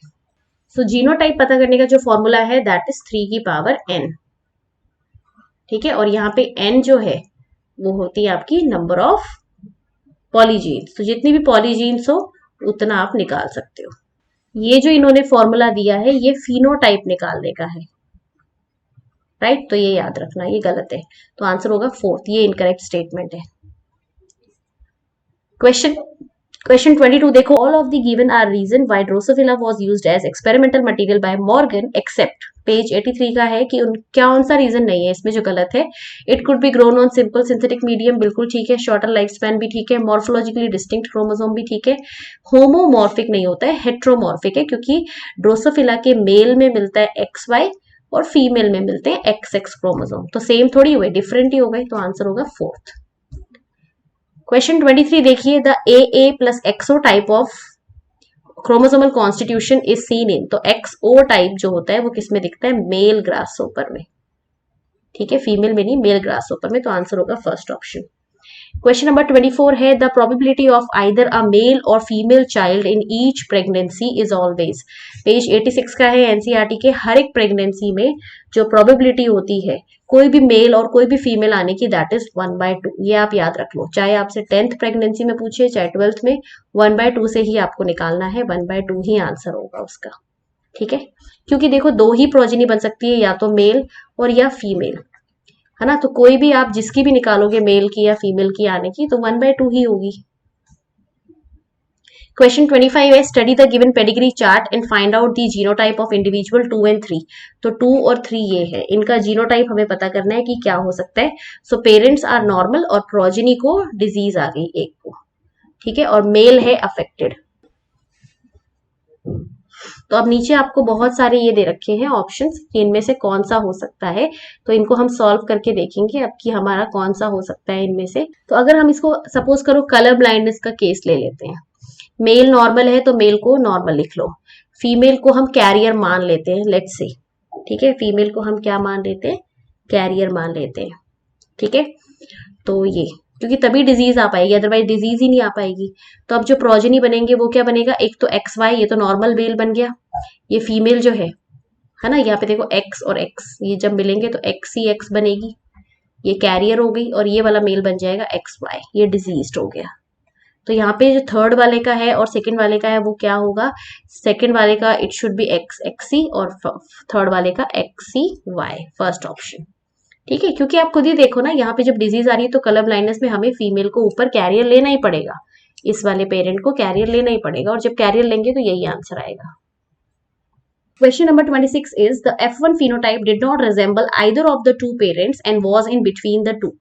S1: सो जीनोटाइप पता करने का जो फॉर्मूला है दैट इज 3n, ठीक है। और यहाँ पे n जो है वो होती है आपकी नंबर ऑफ पॉलीजीन्स, तो जितनी भी पॉलीजीन्स हो उतना आप निकाल सकते हो। ये जो इन्होंने फॉर्मूला दिया है ये फिनोटाइप निकालने का है, राइट, तो ये याद रखना, ये गलत है। तो आंसर होगा फोर्थ, ये इनकरेक्ट स्टेटमेंट है। क्वेश्चन 22 देखो, all of the given are reason why drosophila was used as experimental material by Morgan except, page 83 का है कि कौन सा रीजन नहीं है इसमें जो गलत है। It could be grown on simple synthetic medium, बिल्कुल ठीक है। शॉर्टर लाइफ स्पैन भी ठीक है। मॉर्फोलॉजिकली डिस्टिंक्ट क्रोमोसोम भी ठीक है। होमोमॉर्फिक नहीं होता है, हेट्रोमॉर्फिक है, क्योंकि ड्रोसोफिला के मेल में मिलता है XY और फीमेल में मिलते हैं XX क्रोमोसोम, तो सेम थोड़ी हुए, डिफरेंट ही हो गए, तो आंसर होगा फोर्थ। क्वेश्चन 23 देखिए, the AA plus XO type of chromosomal constitution is seen in, तो XO टाइप जो होता है वो किसमें दिखता है, मेल ग्रासहोपर में, ठीक है, फीमेल में नहीं, मेल ग्रासहोपर में, तो आंसर होगा फर्स्ट ऑप्शन। क्वेश्चन नंबर 24 है the probability of either a male और female child in each pregnancy is always, page 86 का है एनसीईआरटी के। हर एक प्रेगनेंसी में जो प्रोबेबिलिटी होती है कोई भी मेल और कोई भी फीमेल आने की दैट इज 1/2, ये आप याद रख लो, चाहे आपसे 10th प्रेगनेंसी में पूछे चाहे 12th में, 1/2 से ही आपको निकालना है, 1/2 ही आंसर होगा उसका, ठीक है। क्योंकि देखो दो ही प्रोजेनी बन सकती है, या तो मेल और या फीमेल, है ना, तो कोई भी आप जिसकी भी निकालोगे मेल की या फीमेल की आने की तो 1/2 ही होगी। क्वेश्चन 25 है study the given pedigree chart and find out the genotype of individual 2 and 3। तो 2 और 3 ये है, इनका जीनोटाइप हमें पता करना है कि क्या हो सकता है। सो पेरेंट्स आर नॉर्मल और प्रोजेनी को डिजीज आ गई एक को, ठीक है, और मेल है अफेक्टेड। तो अब नीचे आपको बहुत सारे ये दे रखे हैं ऑप्शंस कि इनमें से कौन सा हो सकता है, तो इनको हम सॉल्व करके देखेंगे अब कि हमारा कौन सा हो सकता है इनमें से। तो अगर हम इसको सपोज करो कलर ब्लाइंडनेस का केस ले लेते हैं, मेल नॉर्मल है तो मेल को नॉर्मल लिख लो, फीमेल को हम कैरियर मान लेते हैं, लेट्स से, ठीक है, फीमेल को हम क्या मान लेते हैं, कैरियर मान लेते हैं, ठीक है। तो ये क्योंकि तभी डिजीज आ पाएगी, अदरवाइज डिजीज ही नहीं आ पाएगी। तो अब जो प्रोजेनी बनेंगे वो क्या बनेगा, एक तो XY, ये तो नॉर्मल मेल बन गया, ये फीमेल जो है ना, यहाँ पे देखो X और X ये जब मिलेंगे तो XCX बनेगी, ये कैरियर हो गई, और ये वाला मेल बन जाएगा XY, ये डिजीज हो गया। तो यहाँ पे जो थर्ड वाले का है और सेकंड वाले का है वो क्या होगा, सेकंड वाले का इट शुड बी XXC और थर्ड वाले का XCY, फर्स्ट ऑप्शन, ठीक है। क्योंकि आप खुद ही देखो ना, यहाँ पे जब डिजीज आ रही है तो कलर ब्लाइंडनेस में हमें फीमेल को ऊपर कैरियर लेना ही पड़ेगा, इस वाले पेरेंट को कैरियर लेना ही पड़ेगा, और जब कैरियर लेंगे तो यही आंसर आएगा। Question number 26 is the F1 phenotype did not resemble either of the two parents and was in between the two.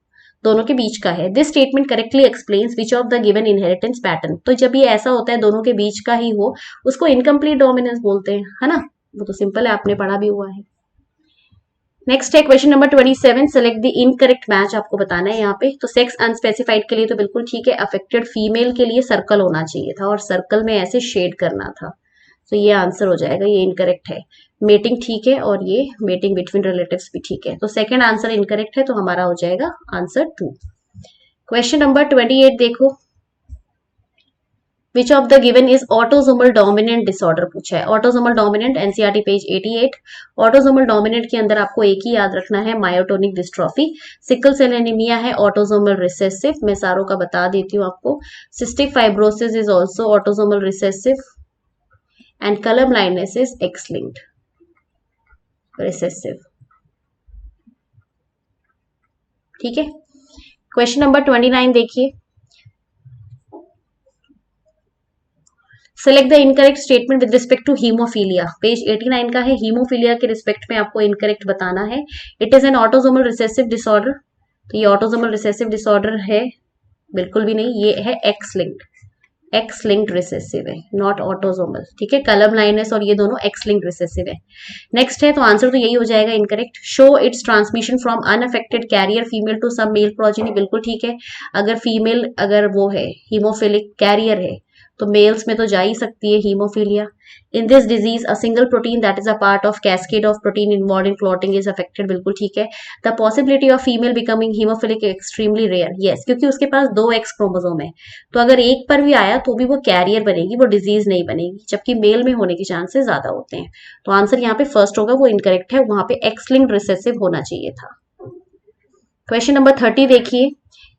S1: दोनों के बीच का है। This statement correctly explains which of the given inheritance pattern. तो जब ये ऐसा होता है दोनों के बीच का ही हो उसको इनकम्प्लीट डोमिनेंस बोलते हैं, है ना, वो तो सिंपल है, आपने पढ़ा भी हुआ है। नेक्स्ट है question number 27, select the incorrect match, आपको बताना है यहाँ पे। तो सेक्स अनस्पेसिफाइड के लिए तो बिल्कुल ठीक है, अफेक्टेड फीमेल के लिए सर्कल होना चाहिए था और सर्कल में ऐसे शेड करना था, तो ये आंसर हो जाएगा, ये इनकरेक्ट है। मेटिंग ठीक है और ये मेटिंग बिटवीन रिलेटिव्स भी ठीक है, तो सेकंड आंसर इनकरेक्ट है, तो हमारा हो जाएगा आंसर 2। क्वेश्चन नंबर 28 देखो, which of the given is autosomal dominant disorder पूछा है। Autosomal dominant NCERT page 88। Autosomal dominant के अंदर आपको एक ही याद रखना है, myotonic dystrophy. Sickle cell anaemia है ऑटोसोमल रिसेसिव, मैं सारों का बता देती हूँ आपको। Cystic fibrosis is also autosomal recessive and colour blindness is X linked recessive. ठीक है, क्वेश्चन नंबर 29 देखिए। Select the incorrect statement with respect to haemophilia. Page 89 का है, हीमोफीलिया के रिस्पेक्ट में आपको इनकरेक्ट बताना है। It is an autosomal recessive disorder, तो ये ऑटोसोमल रिसेसिव डिसऑर्डर है? बिल्कुल भी नहीं, ये है X linked, X linked recessive है, नॉट ऑटोसोमल। ठीक है, कलर ब्लाइंडनेस और ये दोनों एक्स लिंक्ड रिसेसिव है। नेक्स्ट है, तो आंसर तो यही हो जाएगा incorrect. Show its transmission from unaffected carrier female to some male progeny, बिल्कुल ठीक है। अगर फीमेल अगर वो है हीमोफिलिक कैरियर है तो मेल्स में तो जा ही सकती है haemophilia. In this disease a single protein that is a part of cascade of protein involved in clotting is affected, बिल्कुल ठीक है। The possibility of female becoming haemophilic extremely rare, yes, क्योंकि उसके पास 2 एक्स क्रोमोसोम है, तो अगर एक पर भी आया तो भी वो कैरियर बनेगी, वो डिजीज नहीं बनेगी, जबकि मेल में होने के चांसेस ज्यादा होते हैं। तो आंसर यहाँ पे फर्स्ट होगा, वो इनकरेक्ट है, वहां पे एक्स लिंक्ड रिसेसिव होना चाहिए था। क्वेश्चन नंबर 30 देखिए।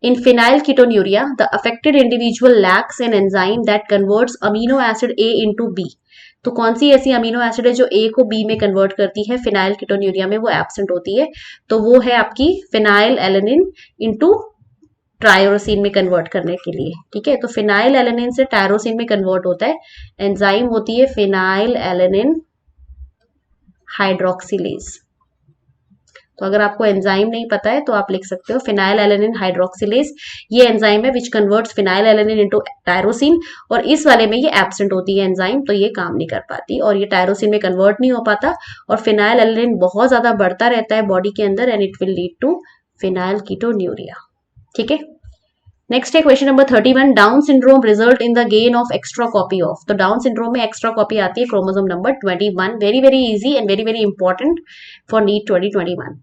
S1: In phenylketonuria, the affected individual lacks an enzyme that converts amino acid A into B. तो कौन सी ऐसी अमीनो एसिड है जो A को B में कन्वर्ट करती है? फिनाइल कीटोन्यूरिया में वो एब्सेंट होती है, तो वो है आपकी फिनाइल एलेनिन इनटू ट्रायोसिन में कन्वर्ट करने के लिए। ठीक है, तो फिनाइल एलेनिन से टायरोसिन में कन्वर्ट होता है, एंजाइम होती है फिनाइल एलेनिन हाइड्रोक्सिलेज। तो अगर आपको एंजाइम नहीं पता है तो आप लिख सकते हो फिनाइल एलेनिन हाइड्रोक्सिलेज, ये एंजाइम है which converts phenyl alanine into tyrosine, और इस वाले में ये एब्सेंट होती है एंजाइम, तो ये काम नहीं कर पाती और ये टायरोसिन में कन्वर्ट नहीं हो पाता, और फिनाइल एलेनिन बहुत ज्यादा बढ़ता रहता है बॉडी के अंदर and it will lead to फिनाइल कीटोन्यूरिया। ठीक है, नेक्स्ट है question number 31। Down syndrome result in the gain of extra copy of, तो डाउन सिंड्रोम में एक्स्ट्रा कॉपी आती है chromosome number 21। Very very easy and very very important for NEET 2021।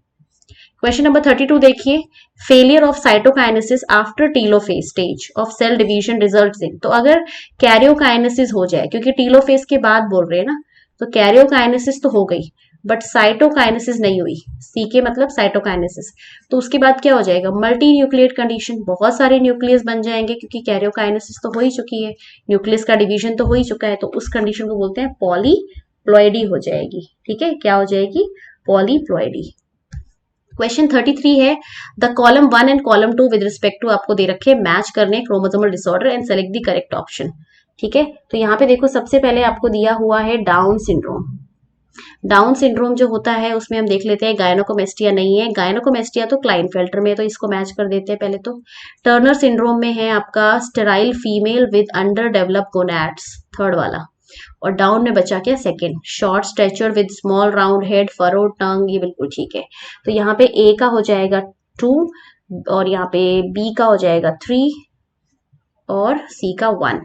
S1: Question number 32 देखिए। Failure of cytokinesis after telophase stage of cell division results in, तो अगर karyokinesis हो जाए, क्योंकि टीलोफेज के बाद बोल रहे हैं ना, तो कैरियोकाइनेसिस तो हो गई बट साइटोकाइनेसिस नहीं हुई, सी के मतलब साइटोकाइनेसिस, तो उसके बाद क्या हो जाएगा? मल्टी न्यूक्लिएट कंडीशन, बहुत सारे न्यूक्लियस बन जाएंगे, क्योंकि कैरियोकाइनेसिस तो हो ही चुकी है, न्यूक्लियस का डिवीजन तो हो ही चुका है, तो उस कंडीशन को बोलते हैं पॉलीप्लॉइडी हो जाएगी। ठीक है, क्या हो जाएगी? पॉलीप्लॉइडी। क्वेश्चन 33 है, the column 1 and column 2 with respect to आपको दे रखे मैच करने chromosomal disorder and select the correct option. ठीक है, तो यहाँ पे देखो सबसे पहले आपको दिया हुआ है डाउन सिंड्रोम। डाउन सिंड्रोम जो होता है उसमें हम देख लेते हैं गायनोकोमेस्टिया नहीं है, गायनोकोमेस्टिया तो क्लाइनफेल्टर में, तो इसको मैच कर देते हैं पहले तो। टर्नर सिंड्रोम में है आपका sterile female with under develop gonads, third वाला, और डाउन में बचा क्या? Second, short stature with small round head furrow tongue, ये बिल्कुल ठीक है। तो यहाँ पे ए का हो जाएगा 2 और यहाँ पे बी का हो जाएगा 3 और सी का 1,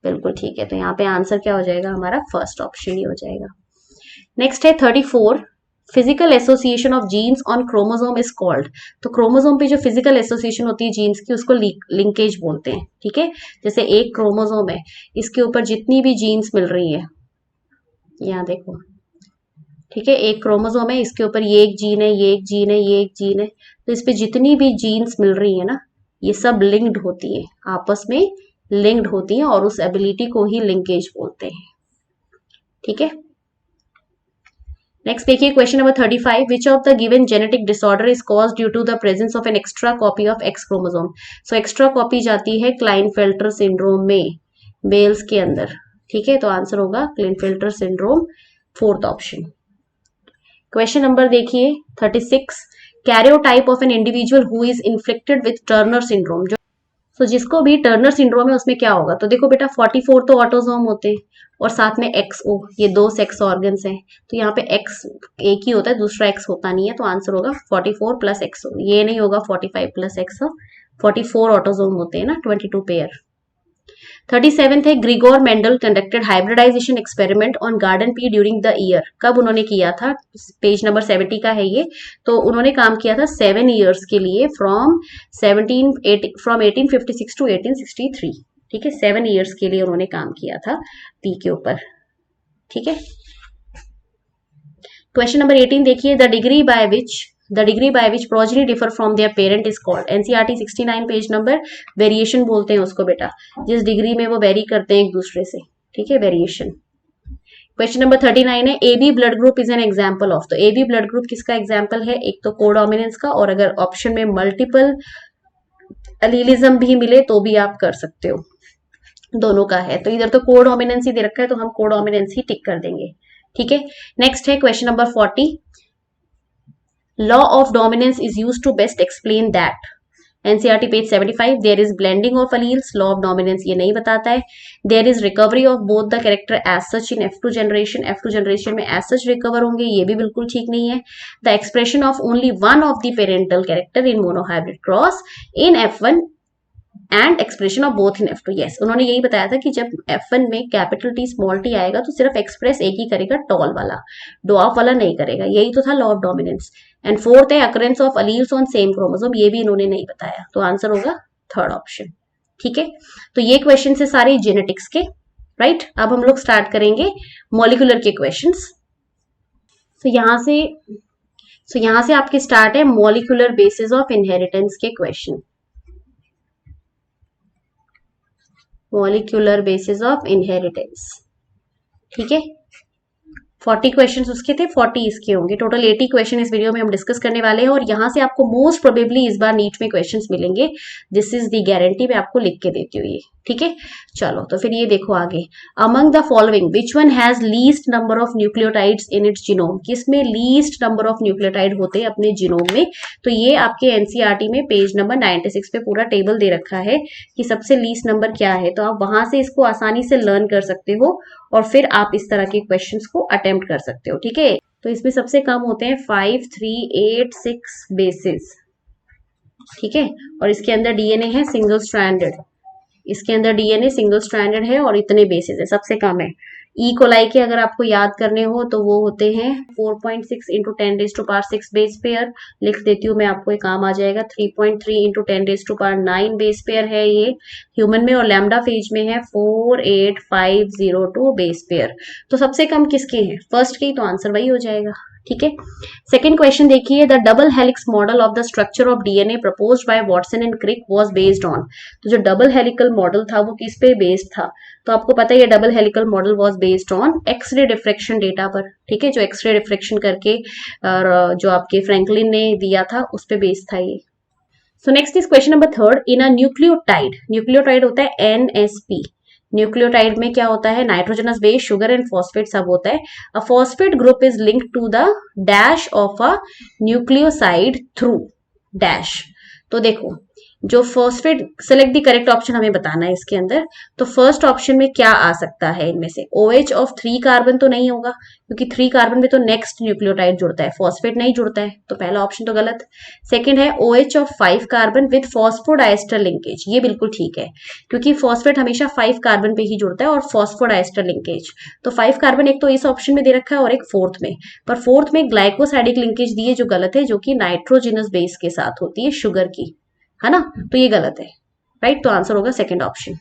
S1: बिल्कुल ठीक है। तो यहाँ पे आंसर क्या हो जाएगा? हमारा फर्स्ट ऑप्शन ही हो जाएगा। नेक्स्ट है 34। Physical association of genes on chromosome is called, तो क्रोमोसोम पे जो फिजिकल एसोसिएशन होती है जीन्स की उसको लिंकेज बोलते हैं। ठीक है, जैसे एक क्रोमोसोम है, इसके ऊपर जितनी भी जीन्स मिल रही है, यहाँ देखो, ठीक है, एक क्रोमोसोम है, इसके ऊपर ये एक जीन है, ये एक जीन है, ये एक जीन है, तो इस पे जितनी भी जीन्स मिल रही है ना, ये सब लिंक्ड होती है, आपस में लिंक्ड होती है, और उस एबिलिटी को ही लिंकेज बोलते हैं। ठीक है, नेक्स्ट देखिए question number 35। Which of the given genetic disorder is caused due to the presence of an extra copy of X chromosome, so extra copy जाती है क्लाइनफेल्टर सिंड्रोम में मेल्स के अंदर। ठीक है, तो आंसर होगा Klinefelter syndrome, fourth option. Question number देखिए 36। Karyotype of an individual who is inflicted with Turner syndrome, जो तो जिसको भी टर्नर सिंड्रोम है उसमें क्या होगा? तो देखो बेटा 44 तो ऑटोसोम होते हैं और साथ में XO, ये 2 सेक्स ऑर्गन्स हैं, तो यहाँ पे X एक ही होता है, दूसरा X होता नहीं है, तो आंसर होगा 44 प्लस XO, ये नहीं होगा 45 प्लस XO, 44 ऑटोसोम होते हैं ना, 22 पेयर। 37 है, Gregor Mendel conducted hybridisation experiment on garden pea during the year, कब उन्होंने किया था? पेज नंबर 70 का है ये, तो उन्होंने काम किया था 7 ईयर्स के लिए फ्रॉम 1856 टू 1863। ठीक है, 7 ईयर्स के लिए उन्होंने काम किया था पी के ऊपर। ठीक है, क्वेश्चन नंबर 18 देखिए, the degree by which progeny differ from there parent is called. NCERT 69 page number, variation बोलते हैं उसको बेटा, जिस डिग्री में वो वेरी करते हैं एक दूसरे से। ठीक है, वेरिएशन। क्वेश्चन नंबर 39 है, A B blood group is an example of. तो ए बी ब्लड ग्रुप किसका एग्जाम्पल है? एक तो कोडोमिनेंस का, और अगर ऑप्शन में मल्टीपल अलीलिज्म भी मिले तो भी आप कर सकते हो, दोनों का है। तो इधर तो कोडोमिनेंस ही दे रखा है तो हम कोडोमिनेंस ही टिक कर देंगे। ठीक है, नेक्स्ट है question number 40, law of dominance is use to best explain that. NCERT page 75, there is blending of alleles, law of dominance ये नहीं बताता है। There is recovery of both the character as such in F2 generation, F2 generation में as such recover होंगे, ये भी बिल्कुल ठीक नहीं है। The expression of only one of the parental character in monohybrid cross in F1 and expression of both in F2। Yes, उन्होंने यही बताया था कि जब F1 में कैपिटल टी स्मॉल टी आएगा तो सिर्फ एक्सप्रेस एक ही करेगा, टॉल वाला, डॉफ वाला नहीं करेगा। यही तो था law of dominance. And fourth है occurrence of alleles on same chromosome, ये भी इन्होंने नहीं बताया, तो आंसर होगा थर्ड ऑप्शन। ठीक है, तो ये क्वेश्चन है सारे जेनेटिक्स के, राइट। अब हम लोग स्टार्ट करेंगे मॉलिक्यूलर के क्वेश्चन। तो यहां से आपके स्टार्ट है मॉलिक्यूलर बेसिस ऑफ इनहेरिटेंस के question. Molecular basis of inheritance. ठीक है, 40 क्वेश्चंस उसके थे, 40 इसके होंगे। टोटल 80 क्वेश्चन इस वीडियो में हम डिस्कस करने वाले हैं, और यहां से आपको मोस्ट प्रोबेबली इस बार नीट में क्वेश्चंस मिलेंगे। दिस इज द गारंटी, मैं आपको लिख के देती हूँ ये। ठीक है, चलो तो फिर ये देखो आगे। Among the following which one has least number of nucleotides in its genome. किसमें लीस्ट नंबर ऑफ न्यूक्लियोटाइड होते हैं अपने जीनोम में? तो ये आपके एनसीईआरटी में पेज नंबर 96 पे पूरा टेबल दे रखा है कि सबसे लीस्ट नंबर क्या है। तो आप वहां से इसको आसानी से लर्न कर सकते हो और फिर आप इस तरह के क्वेश्चंस को अटेम्प्ट कर सकते हो। ठीक है, तो इसमें सबसे कम होते हैं 5, 3, 8, 6 बेसिस। ठीक है, और इसके अंदर डीएनए है सिंगल स्ट्रैंडेड, इसके अंदर डीएनए सिंगल स्ट्रैंडेड है और इतने बेसिस है, सबसे कम है। ई कोलाई के अगर आपको याद करने हो तो वो होते हैं 4.6 इंटू 10⁻⁶ बेस पेयर। लिख देती हूँ मैं आपको, एक काम आ जाएगा। 3.3 इंटू 10⁹ बेस पेयर है ये ह्यूमन में, और लैम्डा फेज में है 48502 बेस पेयर। तो सबसे कम किसके हैं? फर्स्ट के ही, तो आंसर वही हो जाएगा। ठीक है, सेकेंड क्वेश्चन देखिए, the double helix model of the structure of DNA proposed by Watson and Crick was based on. तो जो डबल हेलिकल मॉडल था वो किस पे बेस्ड था? तो आपको पता है ये double helical model was based on X-ray diffraction data पर। ठीक है, जो एक्सरे डिफ्रेक्शन करके जो आपके फ्रैंकलिन ने दिया था उस पे बेस्ड था ये। So next is question number third, in a nucleotide होता है NSP। न्यूक्लियोटाइड में क्या होता है? Nitrogenous base, sugar and phosphate सब होता है। A phosphate group is linked to the dash of a nucleoside through dash. तो देखो, जो phosphate, select the correct option हमें बताना है इसके अंदर। तो फर्स्ट ऑप्शन में क्या आ सकता है इनमें से? OH ऑफ 3 कार्बन तो नहीं होगा, क्योंकि 3 कार्बन में तो नेक्स्ट न्यूक्लियोटाइड जुड़ता है, फॉस्फेट नहीं जुड़ता है, तो पहला ऑप्शन तो गलत। सेकंड है OH of 5 carbon with phosphodiester linkage, ये बिल्कुल ठीक है, क्योंकि फॉस्फेट हमेशा 5 कार्बन पे ही जुड़ता है और फॉस्फोडाइस्टर लिंकेज। तो 5 कार्बन एक तो इस ऑप्शन में दे रखा है और एक फोर्थ में, पर फोर्थ में ग्लाइकोसाइडिक लिंकेज दी है जो गलत है, जो कि नाइट्रोजिनस बेस के साथ होती है, शुगर की, है ना, तो ये गलत है, राइट। तो आंसर होगा सेकंड ऑप्शन।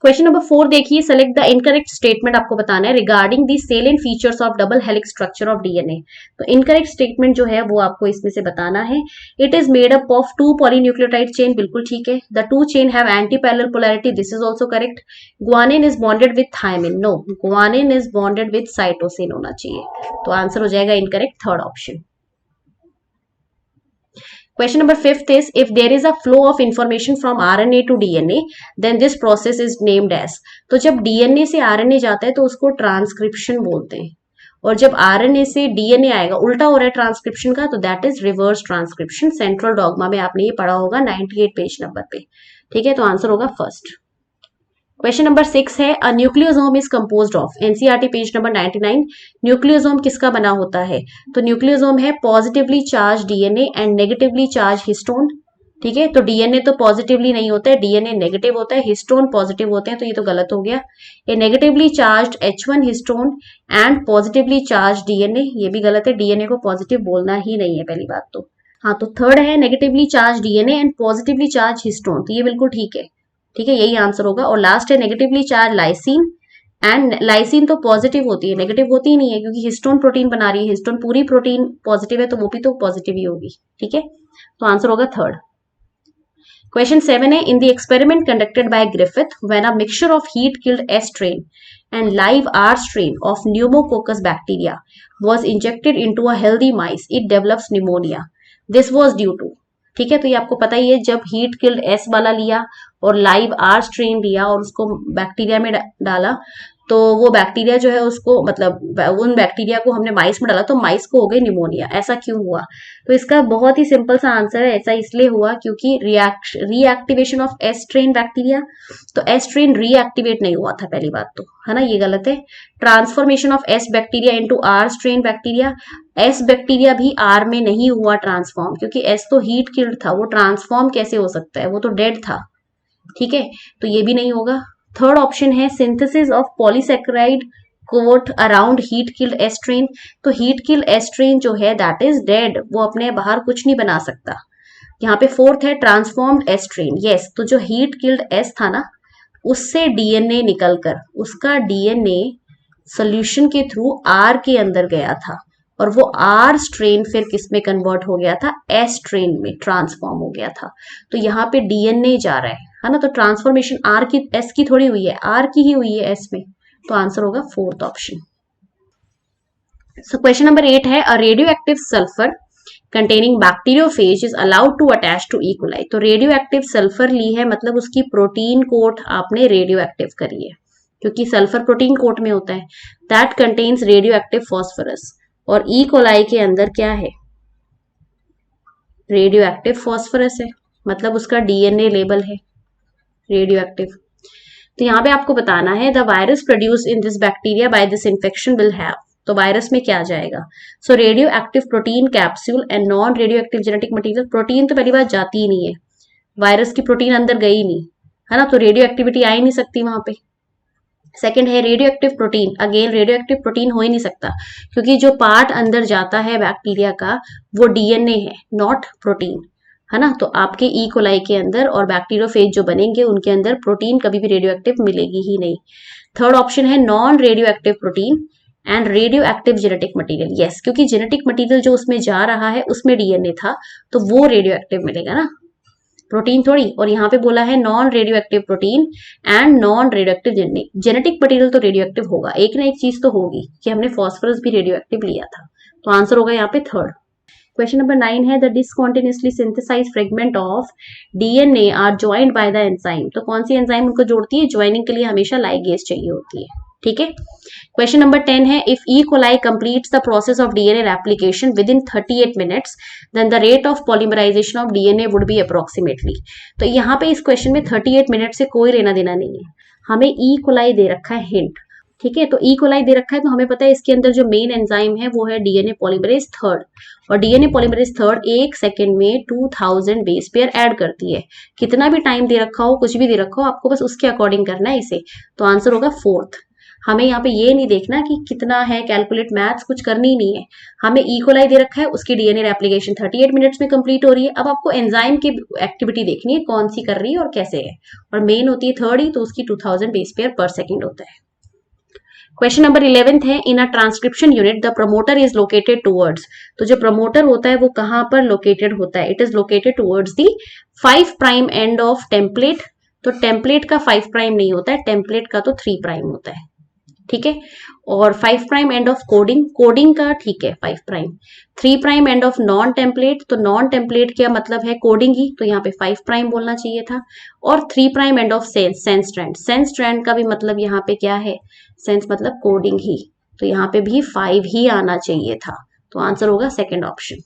S1: क्वेश्चन नंबर 4 देखिए, सेलेक्ट द इनकरेक्ट स्टेटमेंट आपको बताना है regarding the salient features of double helix structure of DNA. तो इनकरेक्ट स्टेटमेंट जो है वो आपको इसमें से बताना है। It is made up of 2 polynucleotide chain, बिल्कुल ठीक है। The 2 chain have anti parallel polarity, this is also correct. Guanine is bonded with thymine, no, guanine is bonded with cytosine होना चाहिए, तो आंसर हो जाएगा incorrect, third option. Question number 5 is, if there is a flow of information from RNA to DNA, then this process is named as। तो जब DNA से RNA जाता है तो उसको ट्रांसक्रिप्शन बोलते हैं, और जब RNA से DNA आएगा, उल्टा हो रहा है ट्रांसक्रिप्शन का, तो that is reverse transcription. Central dogma में आपने ये पढ़ा होगा 98 पेज नंबर पे। ठीक है, तो आंसर होगा फर्स्ट। क्वेश्चन नंबर 6 है, a nucleosome is composed of. NCERT page number 99, nucleosome किसका बना होता है? तो न्यूक्लियोसोम है positively charge DNA and negatively charge histone. ठीक है, तो डीएनए तो पॉजिटिवली नहीं होता है, डीएनए नेगेटिव होता है, हिस्टोन पॉजिटिव होते हैं, तो ये तो गलत हो गया। A negatively charge H1 histone and positively charge DNA, ये भी गलत है, डीएनए को पॉजिटिव बोलना ही नहीं है पहली बात तो। हाँ, तो थर्ड है negatively charge DNA and positively charge histone, तो ये बिल्कुल ठीक है। ठीक है, यही आंसर होगा। और लास्ट है negatively charge lysine, and lysine तो पॉजिटिव होती है, नेगेटिव होती ही नहीं है, क्योंकि हिस्टोन प्रोटीन बना रही है, हिस्टोन पूरी प्रोटीन पॉजिटिव है, तो वो भी तो पॉजिटिव ही होगी। ठीक है, तो आंसर होगा थर्ड। Question 7 है, in the experiment conducted by Griffith, when a mixture of heat-killed S strain and live R strain of pneumococcus bacteria was injected into a healthy mice, it develops pneumonia. This was due to, ठीक है, तो ये आपको पता ही है, जब heat killed S वाला लिया और लाइव आर स्ट्रेन लिया और उसको बैक्टीरिया में डाला, तो वो बैक्टीरिया जो है उसको, मतलब उन बैक्टीरिया को हमने माइस में डाला, तो माइस को हो गई निमोनिया। ऐसा क्यों हुआ? तो इसका बहुत ही सिंपल सा आंसर है, ऐसा इसलिए हुआ क्योंकि reactivation of S strain bacteria, तो एस स्ट्रेन रीएक्टिवेट नहीं हुआ था, पहली बात तो, है ना, ये गलत है। Transformation of S bacteria into R strain bacteria, S bacteria भी आर में नहीं हुआ ट्रांसफॉर्म, क्योंकि एस तो हीट किल्ड था, वो ट्रांसफॉर्म कैसे हो सकता है, वो तो डेड था। ठीक है, तो ये भी नहीं होगा। थर्ड ऑप्शन है synthesis of polysaccharide coat around heat killed strain, तो हीट किल्ड एस्ट्रेन जो है दैट इज डेड, वो अपने बाहर कुछ नहीं बना सकता। यहाँ पे फोर्थ है ट्रांसफॉर्म्ड एस्ट्रेन, यस, तो जो हीट किल्ड एस था ना, उससे डीएनए निकलकर उसका डीएनए सोल्यूशन के थ्रू आर के अंदर गया था, और वो आर स्ट्रेन फिर किस में कन्वर्ट हो गया था, एस स्ट्रेन में ट्रांसफॉर्म हो गया था। तो यहाँ पे डीएनए जा रहा है ना, तो ट्रांसफॉर्मेशन आर की एस की थोड़ी हुई है, आर की ही हुई है एस में, तो आंसर होगा fourth option. So question number 8 है, a radio active sulphur containing bacteriophage is allowed to attach to E coli, तो रेडियो एक्टिव सल्फर ली है, मतलब उसकी प्रोटीन कोट आपने रेडियो एक्टिव करी है, क्योंकि सल्फर प्रोटीन कोट में होता है। That contains radio active phosphorus, और ई कोलाई के अंदर क्या है, रेडियो एक्टिव फॉस्फोरस है, मतलब उसका डीएनए लेबल है रेडियो एक्टिव। तो यहाँ पे आपको बताना है, the virus produce in this bacteria by this infection will have, तो वायरस में क्या जाएगा, so radioactive protein capsule and non radioactive genetic material. Protein तो पहली बात जाती ही नहीं है, वायरस की प्रोटीन अंदर गई नहीं है ना, तो रेडियो एक्टिविटी आ ही नहीं सकती वहां पे। सेकंड है radioactive protein, again radio active protein हो ही नहीं सकता, क्योंकि जो पार्ट अंदर जाता है बैक्टीरिया का वो डीएनए है, नॉट प्रोटीन, है ना। तो आपके ई कोलाई के अंदर और बैक्टीरियोफेज जो बनेंगे उनके अंदर प्रोटीन कभी भी रेडियो एक्टिव मिलेगी ही नहीं। थर्ड ऑप्शन है non radioactive protein and radio active genetic material, yes, क्योंकि जेनेटिक मटीरियल जो उसमें जा रहा है उसमें डीएनए था, तो वो रेडियो एक्टिव मिलेगा ना, प्रोटीन थोड़ी। और यहाँ पे बोला है non radioactive protein and non radioactive genetic material, तो रेडियो एक्टिव होगा, एक ना एक चीज तो होगी, कि हमने फॉस्फोरस भी रेडियो एक्टिव लिया था, तो आंसर होगा यहाँ पे थर्ड। क्वेश्चन नंबर 9 है, the discontinuously synthesized fragment of DNA are joined by the enzyme, तो कौन सी एंजाइम उनको जोड़ती है, ज्वाइनिंग के लिए हमेशा लाइगेज चाहिए होती है। ठीक है, क्वेश्चन नंबर 10 है, if E coli completes the process of DNA replication with in 38 minutes then the rate of polymerisation of DNA would be approximately, तो यहाँ पे इस क्वेश्चन में 38 मिनट से कोई लेना देना नहीं है, हमें ई कोलाई दे रखा है हिंट। ठीक है, तो ई कोलाई दे रखा है, तो हमें पता है इसके अंदर जो मेन एंजाइम है वो है डीएनए पॉलीमरेज थर्ड, और डीएनए पॉलीमरेज थर्ड 1 सेकेंड में 2000 बेस पेयर ऐड करती है। कितना भी टाइम दे रखा हो, कुछ भी दे रखा हो, आपको बस उसके अकॉर्डिंग करना है इसे, तो आंसर होगा फोर्थ। हमें यहाँ पे ये नहीं देखना कि कितना है, कैलकुलेट मैथ्स कुछ करनी ही नहीं है, हमें ई कोलाई दे रखा है, उसकी डीएनए रेप्लिकेशन 38 मिनट्स में कंप्लीट हो रही है। अब आपको एंजाइम की एक्टिविटी देखनी है, कौन सी कर रही है और कैसे है, और मेन होती है थर्ड ही, तो उसकी 2000 बेस पेयर पर सेकेंड होता है। क्वेश्चन नंबर 11 है, in a transcription unit the promoter is located towards, तो जो प्रमोटर होता है वो कहां पर लोकेटेड होता है, it is located towards the 5 prime end of template, तो टेम्पलेट का 5 प्राइम नहीं होता है, टेम्पलेट का तो 3 प्राइम होता है। ठीक है, और 5 prime end of coding, coding का ठीक है 5 prime, 3 prime end of non template, तो नॉन टेम्पलेट क्या मतलब है, कोडिंग ही, तो यहाँ पे 5 प्राइम बोलना चाहिए था, और 3 prime end of sense strand, sense strand का भी मतलब यहाँ पे क्या है, सेंस मतलब कोडिंग ही, तो यहाँ पे भी 5 ही आना चाहिए था, तो आंसर होगा सेकेंड ऑप्शन।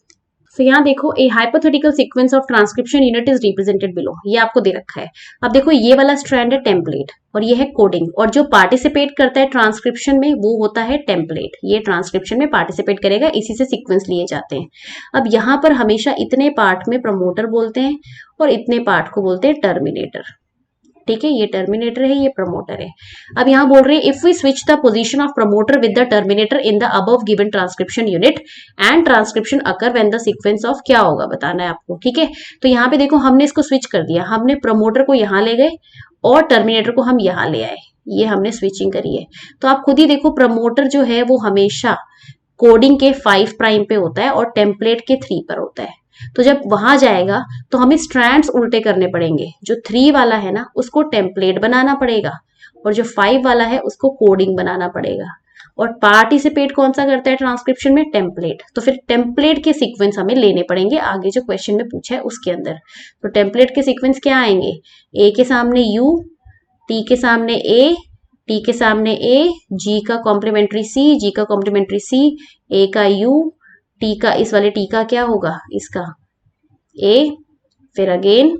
S1: तो यहाँ देखो, ए hypothetical sequence of transcription unit is represented below, ये आपको दे रखा है। अब देखो ये वाला स्ट्रैंड है टेम्पलेट और ये है कोडिंग, और जो पार्टिसिपेट करता है ट्रांसक्रिप्शन में वो होता है टेम्पलेट, ये ट्रांसक्रिप्शन में पार्टिसिपेट करेगा, इसी से सीक्वेंस लिए जाते हैं। अब यहाँ पर हमेशा इतने पार्ट में प्रमोटर बोलते हैं और इतने पार्ट को बोलते हैं टर्मिनेटर। ठीक है, ये टर्मिनेटर है, ये प्रमोटर है। अब यहाँ बोल रहे हैं if we switch the position of promoter with the terminator in the above given transcription unit and transcription occur when the sequence of, क्या होगा बताना है आपको। ठीक है, तो यहाँ पे देखो हमने इसको स्विच कर दिया, हमने प्रमोटर को यहाँ ले गए और टर्मिनेटर को हम यहाँ ले आए, ये हमने स्विचिंग करी है। तो आप खुद ही देखो प्रमोटर जो है वो हमेशा कोडिंग के 5 प्राइम पे होता है और टेम्पलेट के 3 पर होता है। तो जब वहां जाएगा तो हमें स्ट्रैंड्स उल्टे करने पड़ेंगे, जो 3 वाला है ना उसको टेम्पलेट बनाना पड़ेगा और जो 5 वाला है उसको कोडिंग बनाना पड़ेगा। और पार्टिसिपेट कौन सा करता है ट्रांसक्रिप्शन में? टेम्पलेट। तो फिर टेम्पलेट के सीक्वेंस हमें लेने पड़ेंगे आगे जो क्वेश्चन में पूछा है उसके अंदर। तो टेम्पलेट के सीक्वेंस क्या आएंगे? ए के सामने यू, टी के सामने ए, टी के सामने ए, जी का कॉम्प्लीमेंट्री सी, जी का कॉम्प्लीमेंट्री सी, ए का यू, टी का, इस वाले टी का क्या होगा? इसका ए, फिर अगेन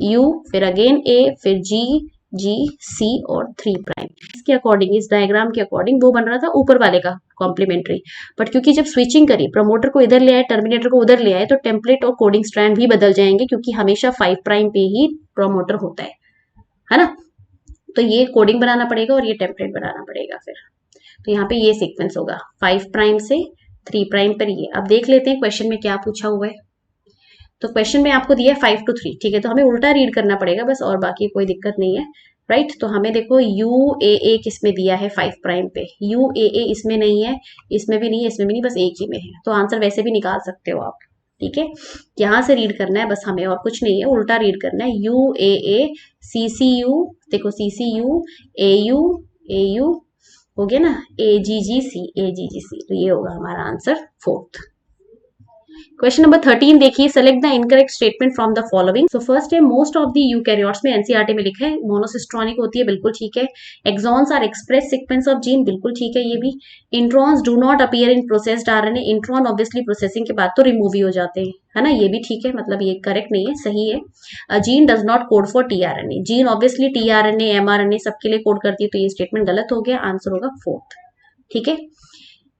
S1: यू, फिर अगेन ए, फिर जी, जी, सी और 3 प्राइम। इसके अकॉर्डिंग, इस डायग्राम के अकॉर्डिंग वो बन रहा था ऊपर वाले का कॉम्प्लीमेंट्री। बट क्योंकि जब स्विचिंग करी, प्रमोटर को इधर ले आए, टर्मिनेटर को उधर ले आए, तो टेम्पलेट और कोडिंग स्ट्रैंड भी बदल जाएंगे क्योंकि हमेशा 5 प्राइम पे ही प्रमोटर होता है ना। तो ये कोडिंग बनाना पड़ेगा और ये टेम्पलेट बनाना पड़ेगा फिर। तो यहाँ पे ये सीक्वेंस होगा 5 प्राइम से 3 प्राइम पर ये। अब देख लेते हैं क्वेश्चन में क्या पूछा हुआ है। तो क्वेश्चन में आपको दिया है 5 to 3, ठीक है, तो हमें उल्टा रीड करना पड़ेगा बस, और बाकी कोई दिक्कत नहीं है, राइट। तो हमें देखो यू ए ए किस में दिया है? 5 प्राइम पे। यू ए ए इसमें नहीं है, इसमें भी नहीं है, इसमें भी नहीं, बस एक ही में है। तो आंसर वैसे भी निकाल सकते हो आप, ठीक है। यहाँ से रीड करना है बस हमें, और कुछ नहीं है, उल्टा रीड करना है। U A A C C you, देखो सी सी यू, ए यू हो गया ना, ए जी जी सी, ए जी जी सी। तो ये होगा हमारा आंसर 4th। क्वेश्चन नंबर 13 देखिए, select the incorrect statement from the following. So first है मोस्ट ऑफ द यूकैरियोट्स में, एनसीईआरटी में लिखा है मोनोसिस्ट्रॉनिक होती है, बिल्कुल ठीक है। Exons are express sequence of gene, बिल्कुल ठीक है ये भी। Introns do not appear in processed RNA, intron obviously processing के बाद तो रिमूव ही हो जाते हैं, है ना, ये भी ठीक है, मतलब ये करेक्ट नहीं है, सही है। A gene does not code for tRNA, gene obviously tRNA mRNA सबके लिए कोड करती है, तो ये स्टेटमेंट गलत हो गया, आंसर होगा 4th, ठीक है।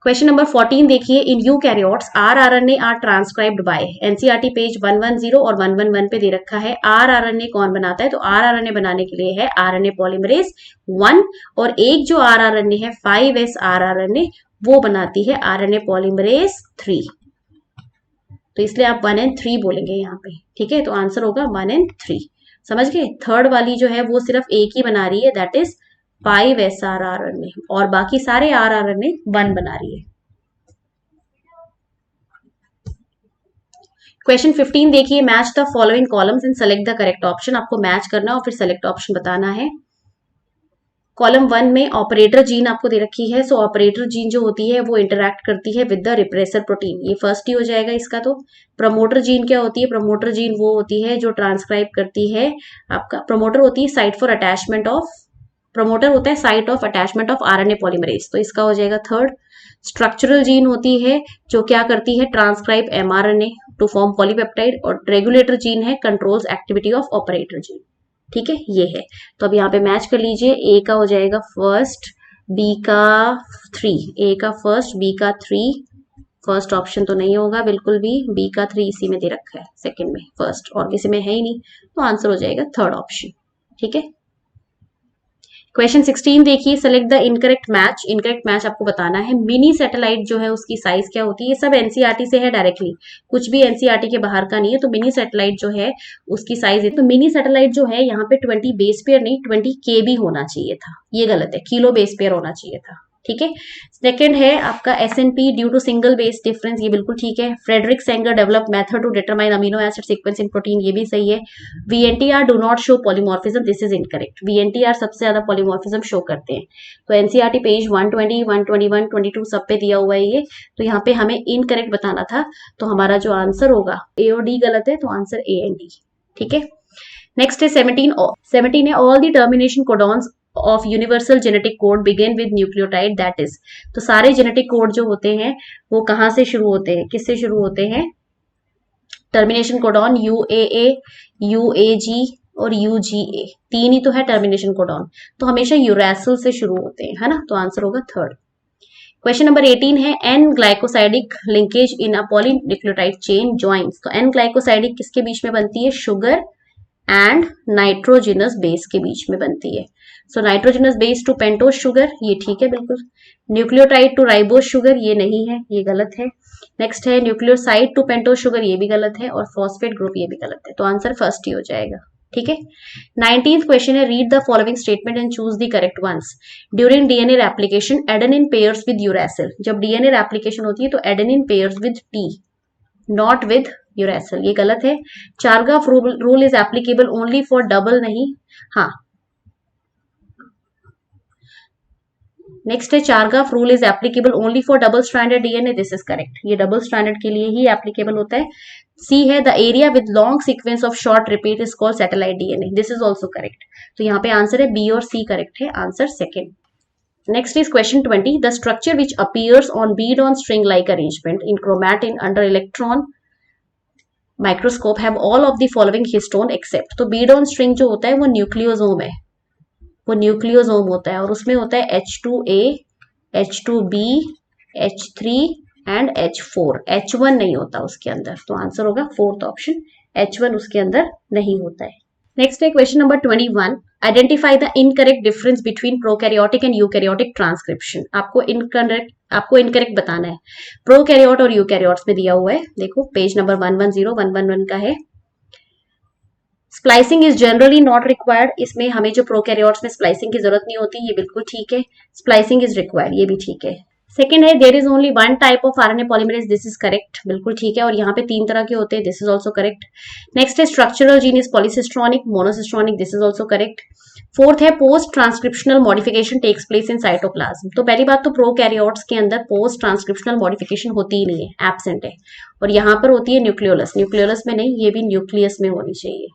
S1: क्वेश्चन नंबर 14 देखिए, in eukaryotes rRNA are transcribed by, NCERT page 110 और 111 पे दे रखा है। आरआरएनए कौन बनाता है? तो आरआरएनए बनाने के लिए है आरएनए पॉलीमरेज 1, और एक जो आरआरएनए है 5S आरआरएनए, वो बनाती है आरएनए पॉलीमरेज 3। तो इसलिए आप 1 and 3 बोलेंगे यहाँ पे, ठीक है। तो आंसर होगा 1 and 3, समझ गए। थर्ड वाली जो है वो सिर्फ एक ही बना रही है, दैट इज 5S आरआरएनए, और बाकी सारे आरआरएनए 1 बना रही है। क्वेश्चन 15 देखिए, match the following columns and select the correct option. आपको मैच करना और फिर सेलेक्ट ऑप्शन बताना है। कॉलम 1 में ऑपरेटर जीन आपको दे रखी है। सो ऑपरेटर जीन जो होती है वो इंटरैक्ट करती है विद द रिप्रेसर प्रोटीन, ये फर्स्ट ही हो जाएगा इसका। तो प्रमोटर जीन क्या होती है? प्रमोटर जीन वो होती है जो ट्रांसक्राइब करती है, आपका प्रमोटर होती है site for attachment of, promoter होता है site of attachment of RNA polymerase, तो इसका हो जाएगा 3rd। स्ट्रक्चरल जीन होती है जो क्या करती है? Transcribe mRNA to form polypeptide, और रेगुलेटर जीन है controls activity of operator gene, ठीक है, ये है। तो अब यहाँ पे मैच कर लीजिए, ए का हो जाएगा 1st, बी का 3, ए का 1st, बी का 3, फर्स्ट ऑप्शन तो नहीं होगा बिल्कुल भी, बी का 3 इसी में दे रखा है, सेकंड में, फर्स्ट और किसी में है ही नहीं, तो आंसर हो जाएगा 3rd ऑप्शन, ठीक है। क्वेश्चन 16 देखिए, select the incorrect match. Incorrect match आपको बताना है। मिनी सैटेलाइट जो है उसकी साइज क्या होती है? ये सब एनसीईआरटी से है डायरेक्टली, कुछ भी एनसीईआरटी के बाहर का नहीं है। तो मिनी सैटेलाइट जो है उसकी साइज है, तो मिनी सैटेलाइट जो है यहाँ पे 20 बेस पेयर नहीं 20 KB होना चाहिए था, ये गलत है, किलो बेस पेयर होना चाहिए था, ठीक है। सेकंड है आपका SNP due to single base difference, ये बिल्कुल ठीक है। Frederick Sanger develop method to determine amino acid sequence in protein, ये भी सही है। VNTR do not show polymorphism, this is incorrect. VNTR सबसे ज्यादा पॉलीमॉर्फिज्म शो करते हैं। तो एनसीईआरटी पेज 120, 121, 22 सब पे दिया हुआ है ये, तो यहाँ पे हमें इनकरेक्ट बताना था, तो हमारा जो आंसर होगा A और D गलत है, तो आंसर A and D, ठीक है। नेक्स्ट है 17 है, all the termination codons of universal genetic code begin with nucleotide that is. तो सारे जेनेटिक कोड जो होते हैं वो कहाँ से शुरू होते हैं, किससे शुरू होते हैं? टर्मिनेशन कोडॉन UAA, UAG और UGA, 3 ही तो है टर्मिनेशन कोडॉन, तो हमेशा यूरैसिल से शुरू होते हैं, है ना, तो आंसर होगा 3rd। क्वेश्चन नंबर 18 है, N glycosidic linkage in a polynucleotide chain joins. तो एन ग्लाइकोसाइडिक किसके बीच में बनती है? शुगर एंड नाइट्रोजिनस बेस के बीच में बनती है। So nitrogenous base to pentose sugar, ये ठीक है बिल्कुल। न्यूक्लियोटाइड टू राइबोज शुगर, ये नहीं है, ये गलत है। नेक्स्ट है न्यूक्लियोसाइड टू पेंटोज शुगर, ये भी गलत है। और फॉस्फेट ग्रुप, ये भी गलत है, तो आंसर फर्स्ट ही हो जाएगा, ठीक है। 19th क्वेश्चन है, read the following statement and choose the correct ones. During DNA replication adenine pairs with uracil. जब डीएनए रेप्लिकेशन होती है तो adenine pairs with T, not with uracil. ये गलत है। Chargaff rule is applicable only for double, नहीं, हाँ। Next है, Chargaff rule is applicable only for double stranded DNA. This is correct, ये डबल स्ट्रैंडेड के लिए ही एप्लीकेबल होता है। सी है, the area with long sequence of short repeat is called satellite DNA. This is also correct. तो यहाँ पे आंसर है बी और सी करेक्ट है, answer second. Next is question 20. The structure which appears on bead on string like arrangement in chromatin under electron microscope have all of the following histone except. तो bead on string जो होता है वो nucleosome है, वो nucleosome होता है और उसमें होता है H2A, H2B, H3 and H4। H1 नहीं होता उसके अंदर, तो आंसर होगा फोर्थ ऑप्शन, H1 उसके अंदर नहीं होता है। नेक्स्ट है question number 21. Identify the incorrect difference between prokaryotic and eukaryotic transcription. आपको इनकरेक्ट बताना है। प्रोकैरियोट और यूकैरियोट्स में दिया हुआ है, देखो पेज नंबर 111 का है। Splicing is generally not required. इसमें हमें जो प्रोकैरियोट्स में स्प्लाइसिंग की जरूरत नहीं होती, ये बिल्कुल ठीक है। स्प्लाइसिंग इज रिक्वायर्ड, ये भी ठीक है। सेकेंड है, there is only one type of RNA polymerase. This is correct, बिल्कुल ठीक है। और यहाँ पे 3 तरह के होते हैं, this is also correct. Next है, structural gene is polycistronic, monocistronic, this is also correct. Fourth है, post transcriptional modification takes place in cytoplasm. तो पहली बात तो प्रोकैरियोट्स के अंदर पोस्ट ट्रांसक्रिप्शनल मॉडिफिकेशन होती ही नहीं है, एब्सेंट है। और यहाँ पर होती है न्यूक्लियोलस, न्यूक्लियोलस में नहीं, ये भी न्यूक्लियस में होनी चाहिए,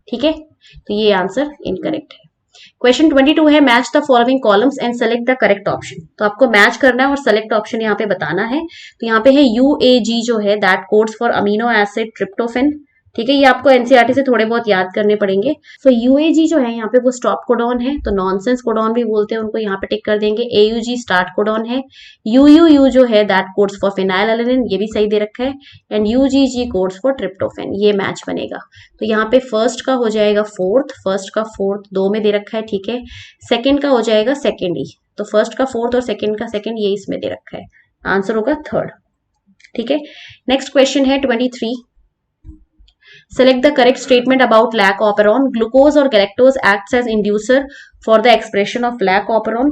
S1: ठीक है। तो ये आंसर इनकरेक्ट है। क्वेश्चन 22 है, match the following columns and select the correct option. तो आपको मैच करना है और सेलेक्ट ऑप्शन यहाँ पे बताना है। तो यहाँ पे है UAG जो है that codes for amino acid tryptophan, ठीक है। ये आपको एनसीईआरटी से थोड़े बहुत याद करने पड़ेंगे। सो UAG जो है यहाँ पे वो स्टॉप कोडॉन है, तो नॉनसेंस कोडॉन भी बोलते हैं उनको, यहाँ पे टिक कर देंगे। AUG स्टार्ट कोडॉन है। UUU जो है दैट कोड्स फॉर फिनाइलएलेनिन, ये भी सही दे रखा है। And UGG codes for tryptophan, ये मैच बनेगा। तो यहाँ पे फर्स्ट का हो जाएगा फोर्थ, फर्स्ट का फोर्थ 2 में दे रखा है, ठीक है। सेकेंड का हो जाएगा सेकेंड ही, तो फर्स्ट का फोर्थ और सेकेंड का सेकेंड ये इसमें दे रखा है, आंसर होगा थर्ड, ठीक है। नेक्स्ट क्वेश्चन है 23. Select the correct statement about lac operon. Glucose और galactose acts as inducer for the expression of lac operon.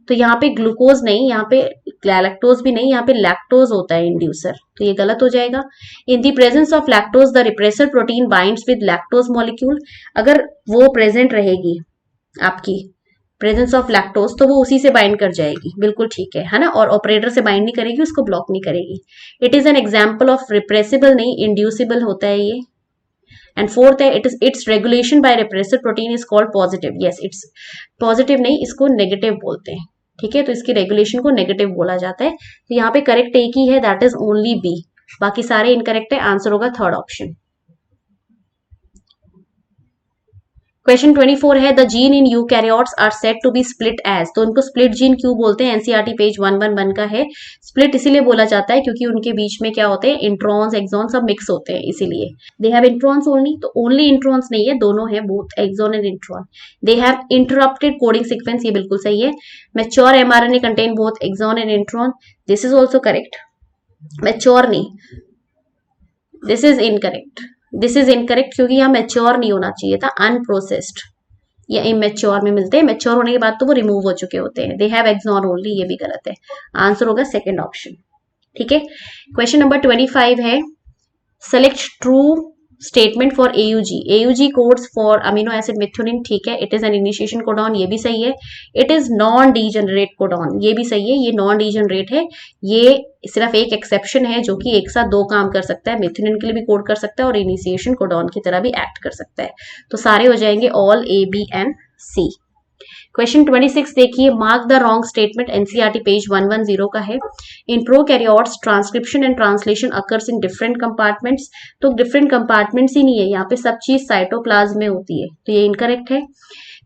S1: तो यहाँ पे ग्लूकोज नहीं, यहाँ पे गैलेक्टोज भी नहीं, यहाँ पे लैक्टोज होता है इंड्यूसर, तो ये गलत हो जाएगा। In the presence of lactose the repressor protein binds with lactose molecule. अगर वो प्रेजेंट रहेगी आपकी प्रेजेंस ऑफ लैक्टोज तो वो उसी से बाइंड कर जाएगी, बिल्कुल ठीक है ना। और ऑपरेटर से बाइंड नहीं करेगी, उसको ब्लॉक नहीं करेगी। It is an example of repressible, नहीं इंड्यूसिबल होता है ये। एंड फोर्थ है, it's regulation bye repressor protein is called positive. Yes, it's positive नहीं, इसको नेगेटिव बोलते हैं, ठीक है। तो इसकी रेगुलेशन को नेगेटिव बोला जाता है। तो यहाँ पे करेक्ट एक ही है, दैट इज ओनली बी, बाकी सारे इनकरेक्ट है, आंसर होगा थर्ड ऑप्शन। क्वेश्चन 24 है, the gene in eukaryotes are said to be split as. तो उनको स्प्लिट जीन क्यों बोलते हैं, एनसीईआरटी पेज 111 का है। स्प्लिट इसीलिए बोला जाता है क्योंकि उनके बीच में क्या होते हैं, इंट्रॉन्स एक्सॉन सब मिक्स होते हैं, इसीलिए। दे हैव इंट्रॉन्स ओनली, तो ओनली इंट्रॉन्स नहीं है, दोनों है, both exon and intron. They have interrupted coding sequence, ये बिल्कुल सही है। Mature mRNA contain both exon and intron, this is also correct. Mature नहीं, this is incorrect, this is incorrect क्योंकि यहाँ मैच्योर नहीं होना चाहिए था, अनप्रोसेस्ड या इमेच्योर में मिलते हैं। मैच्योर होने के बाद तो वो रिमूव हो चुके होते हैं। दे हैव एक्सॉन ओनली, ये भी गलत है, आंसर होगा सेकंड ऑप्शन, ठीक है। क्वेश्चन नंबर 25 है, select true statement for AUG। AUG codes for amino acid methionine, ठीक है। It is an initiation codon, ये भी सही है। It is non degenerate codon, ये भी सही है, ये नॉन डीजनरेट है। ये सिर्फ एक एक्सेप्शन है जो कि एक साथ 2 काम कर सकता है, मिथ्योनिन के लिए भी कोड कर सकता है और इनिशिएशन कोडॉन की तरह भी एक्ट कर सकता है। तो सारे हो जाएंगे all A, B and C। Question 26 देखिए, mark the wrong statement, NCERT page 110 का है। In prokaryotes transcription and translation occurs in different compartments. तो डिफरेंट कंपार्टमेंट्स ही नहीं है, यहाँ पे सब चीज साइटोप्लाज्म में होती है, तो ये इनकरेक्ट है।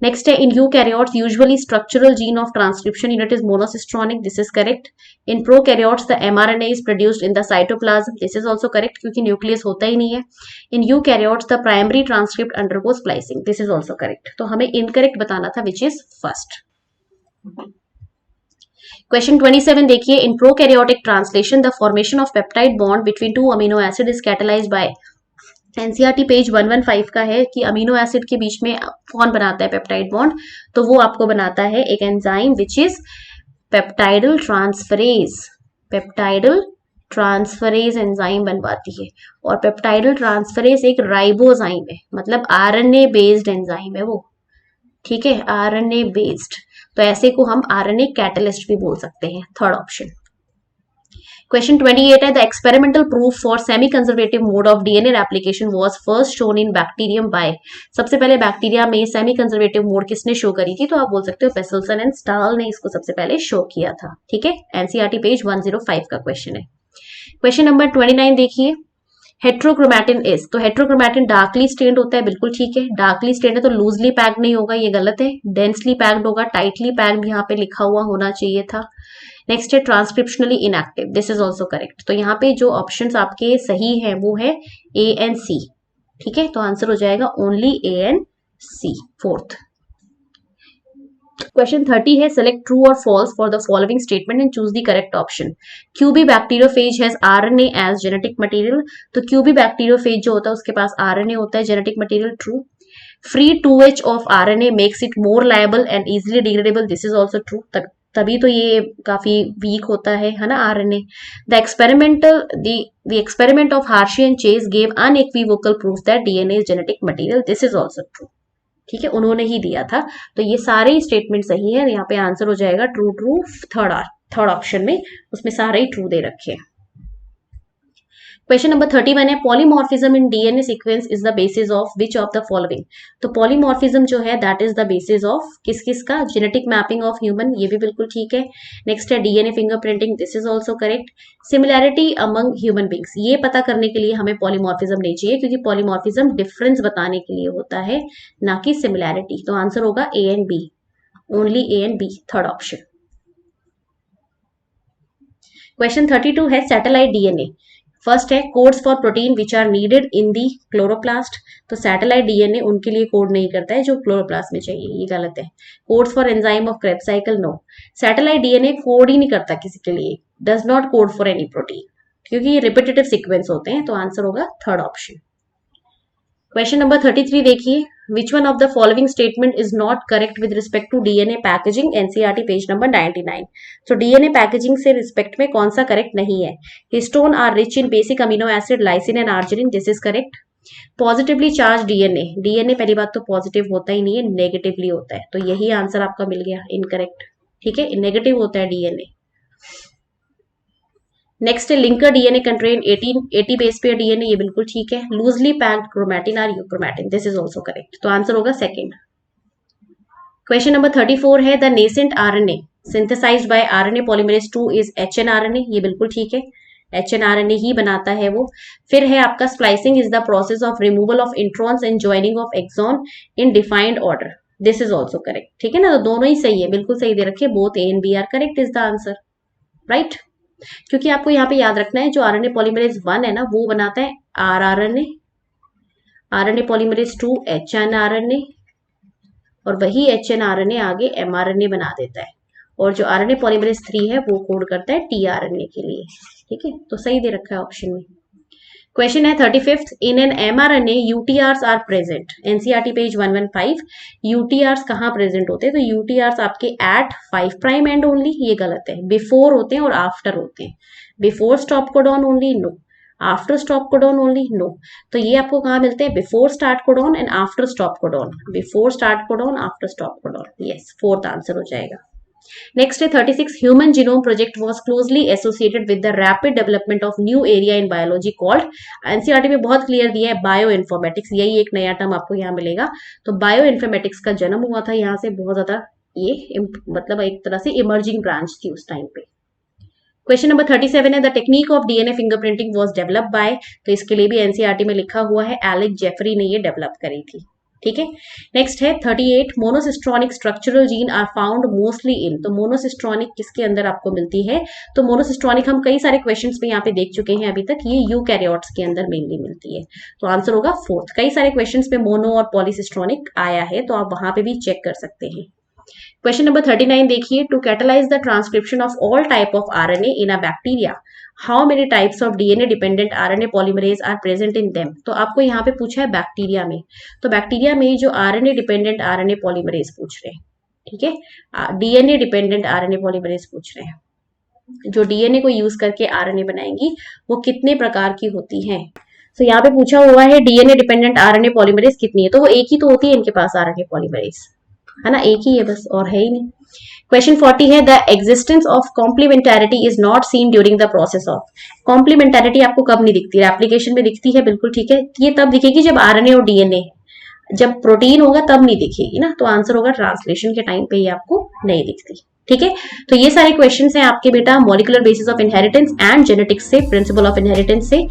S1: नेक्स्ट है, in eukaryotes usually structural gene of transcription unit is monocistronic, this is correct. In prokaryotes the mRNA is produced in the cytoplasm, this is also correct क्योंकि न्यूक्लियस होता ही नहीं है। In eukaryotes the primary transcript undergo splicing, this is also correct. तो हमें incorrect बताना था, which is first. Question 27 देखिए, in prokaryotic translation the formation of peptide bond between 2 amino acid is catalysed by. NCERT page 115 का है कि amino acid के बीच में कौन बनाता है पेप्टाइड बॉन्ड, तो वो आपको बनाता है एक enzyme which is peptidyl transferase. Peptidyl transferase enzyme बनवाती है, और पेप्टाइडल ट्रांसफरेज एक राइबोजाइम है, मतलब आरएनए बेस्ड एंजाइम है वो, ठीक है, आरएनए बेस्ड। तो ऐसे को हम आरएनए कैटलिस्ट भी बोल सकते हैं, थर्ड ऑप्शन। क्वेश्चन 28 है the experimental proof for semi conservative mode of DNA replication was first shown in bacterium by. सबसे पहले बैक्टीरिया में सेमी कंजर्वेटिव मोड किसने शो करी थी, तो आप बोल सकते हो पेसल्सन एंड स्टाल ने इसको सबसे पहले शो किया था, ठीक है। एनसीईआरटी पेज 105 का क्वेश्चन है। क्वेश्चन नंबर 29 देखिए, हेट्रोक्रोमैटिन इज, तो हेट्रोक्रोमैटिन डार्कली स्टेन्ड होता है, बिल्कुल ठीक है। डार्कली स्टेन्ड है तो लूजली पैक्ड नहीं होगा, ये गलत है। डेंसली पैक्ड होगा, टाइटली पैक्ड यहाँ पे लिखा हुआ होना चाहिए था। नेक्स्ट है transcriptionally inactive, this is also correct. तो यहाँ पे जो ऑप्शंस आपके सही है वो है ए एंड सी, ठीक है। तो आंसर हो जाएगा only A and C, fourth. Question 30 है सेलेक्ट ट्रू और false for the following statement and choose the correct option. QB bacteriophage has RNA as genetic material, तो क्यूबी बैक्टीरियोफेज जो होता है उसके पास आरएनए होता है genetic material, true. Free 2H of RNA makes it more labile and easily degradable, this is also true, तभी तो ये काफी वीक होता है ना RNA. The experiment of Hershey and Chase gave unequivocal proof that DNA is genetic material, this is also true, ठीक है, उन्होंने ही दिया था। तो ये सारे स्टेटमेंट सही है, यहाँ पे आंसर हो जाएगा ट्रू ट्रू, थर्ड ऑप्शन में उसमें सारे ही ट्रू दे रखे हैं। क्वेश्चन नंबर 31 है polymorphism in DNA sequence is the basis of which of the following. तो पॉलीमॉर्फिज्म जो है that is the basis of किस किस का, जेनेटिक मैपिंग ऑफ ह्यूमन, ये भी बिल्कुल ठीक है। नेक्स्ट है DNA fingerprinting, this is also correct. Similarity among human beings, ये पता करने के लिए हमें पॉलीमॉर्फिज्म नहीं चाहिए, क्योंकि पॉलीमॉर्फिज्म डिफरेंस बताने के लिए होता है, ना कि सिमिलैरिटी। तो आंसर होगा A and B, only A and B, third option. Question 32 है सैटेलाइट डीएनए। फर्स्ट है codes for protein which are needed in the chloroplast, तो सैटेलाइट डीएनए उनके लिए कोड नहीं करता है जो क्लोरोप्लास्ट में चाहिए, ये गलत है। Codes for enzyme of Krebs cycle, no, satellite DNA code ही नहीं करता किसी के लिए, does not code for any protein, क्योंकि ये रिपीटेटिव सीक्वेंस होते हैं। तो आंसर होगा थर्ड ऑप्शन। क्वेश्चन नंबर 33 देखिए, which one of the following statement is not correct with respect to DNA packaging, NCERT page number 99। तो डीएनए पैकेजिंग से respect में कौन सा करेक्ट नहीं है। Histone are rich in basic amino acid lysine and arginine, this is correct. Positively charge DNA, DNA पहली बात तो पॉजिटिव होता ही नहीं है, नेगेटिवली होता है, तो यही आंसर आपका मिल गया, इनकरेक्ट, ठीक है, नेगेटिव होता है डीएनए। नेक्स्ट है linker DNA contain 80 base pair DNA, ये बिल्कुल ठीक है। Loosely packed chromatin are euchromatin, this is also correct, तो आंसर होगा सेकंड। क्वेश्चन नंबर 34 है the nascent RNA synthesised by RNA polymerase 2 is hnRNA, ये बिल्कुल ठीक है, एचएनआरएनए ही बनाता है वो। फिर है आपका splicing is the process of removal of introns and joining of exon in defined order, this is also correct, ठीक है ना। तो दोनों ही सही है, बिल्कुल सही दे रखे, both A and B are correct is the answer, right. क्योंकि आपको यहाँ पे याद रखना है जो आरएनए पॉलीमरेज 1 है ना वो बनाता है आरआरएनए, आरएनए पॉलीमरेज 2 एचएनआरएनए, और वही एचएनआरएनए आगे एमआरएनए बना देता है, और जो आरएनए पॉलीमरेज 3 है वो कोड करता है टीआरएनए के लिए, ठीक है, तो सही दे रखा है ऑप्शन में। क्वेश्चन है 35th in an mRNA UTRs are present, NCERT page 115। UTRs कहाँ प्रेजेंट होते हैं, तो यूटीआर्स आपके एट 5 प्राइम एंड ओनली, ये गलत है, बिफोर होते हैं और आफ्टर होते हैं। Before stop codon only, no, after stop codon only, no. तो ये आपको कहाँ मिलते हैं, before start codon and after stop codon, before start codon after stop codon, yes, fourth answer हो जाएगा। नेक्स्ट है 36 human genome project was closely associated with the rapid development of new area in biology called, NCERT में बहुत clear दिया है bio informatics, यही एक नया टर्म आपको यहाँ मिलेगा। तो बायो इन्फॉर्मेटिक्स का जन्म हुआ था यहाँ से, बहुत ज्यादा ये मतलब एक तरह से इमर्जिंग ब्रांच थी उस टाइम पे। क्वेश्चन नंबर 37 है the technique of DNA fingerprinting was developed by, तो इसके लिए भी एनसीईआरटी में लिखा हुआ है एलेक जेफरी ने ये डेवलप करी थी, ठीक है। नेक्स्ट है 38 monocistronic structural gene are found mostly in, तो मोनोसिस्ट्रॉनिक किसके अंदर आपको मिलती है, तो मोनोसिस्ट्रॉनिक हम कई सारे क्वेश्चंस में यहाँ पे देख चुके हैं अभी तक, ये यूकैरियोट्स के अंदर मेनली मिलती है, तो आंसर होगा फोर्थ। कई सारे क्वेश्चंस में मोनो और पॉलीसिस्ट्रॉनिक आया है, तो आप वहां पे भी चेक कर सकते हैं। क्वेश्चन नंबर 39 देखिए, to catalyse the transcription of all type of RNA in a bacteria, how many types of DNA dependent RNA polymerase are present in them. तो आपको यहाँ पे पूछा है बैक्टीरिया में, तो बैक्टीरिया में जो आरएनए डिपेंडेंट आरएनए पॉलीमरेज पूछ रहे हैं, ठीक है, डीएनए डिपेंडेंट आरएनए पॉलीमरेज पूछ रहे हैं, जो डीएनए को यूज करके आरएनए बनाएंगी वो कितने प्रकार की होती हैं। तो यहाँ पे पूछा हुआ है डीएनए डिपेंडेंट आरएनए पॉलीमरेज कितनी है, तो वो एक ही तो होती है इनके पास आरएनए पॉलीमरेज, है ना, एक ही है बस, और है ही नहीं। क्वेश्चन 40 है, the existence of complementarity is not seen during the process of. Complementarity आपको कब नहीं दिखती है, एप्लीकेशन में दिखती है, बिल्कुल ठीक है, ये तब दिखेगी जब आरएनए और डीएनए, जब प्रोटीन होगा तब नहीं दिखेगी ना, तो आंसर होगा ट्रांसलेशन के टाइम पे ये आपको नहीं दिखती, ठीक है। तो ये सारे क्वेश्चंस हैं आपके बेटा molecular basis of inheritance and genetics से, प्रिंसिपल ऑफ इनहेरिटेंस से।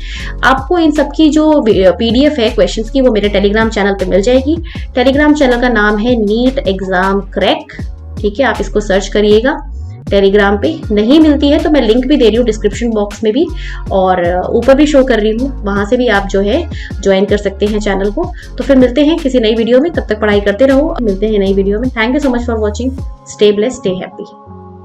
S1: आपको इन सबकी जो पीडीएफ है क्वेश्चंस की वो मेरे टेलीग्राम चैनल पे मिल जाएगी। टेलीग्राम चैनल का नाम है नीट एग्जाम क्रैक, ठीक है, आप इसको सर्च करिएगा टेलीग्राम पे। नहीं मिलती है तो मैं लिंक भी दे रही हूँ डिस्क्रिप्शन बॉक्स में भी, और ऊपर भी शो कर रही हूँ, वहां से भी आप जो है ज्वाइन कर सकते हैं चैनल को। तो फिर मिलते हैं किसी नई वीडियो में, तब तक पढ़ाई करते रहो, मिलते हैं नई वीडियो में। Thank you so much for watching, stay blessed, stay happy.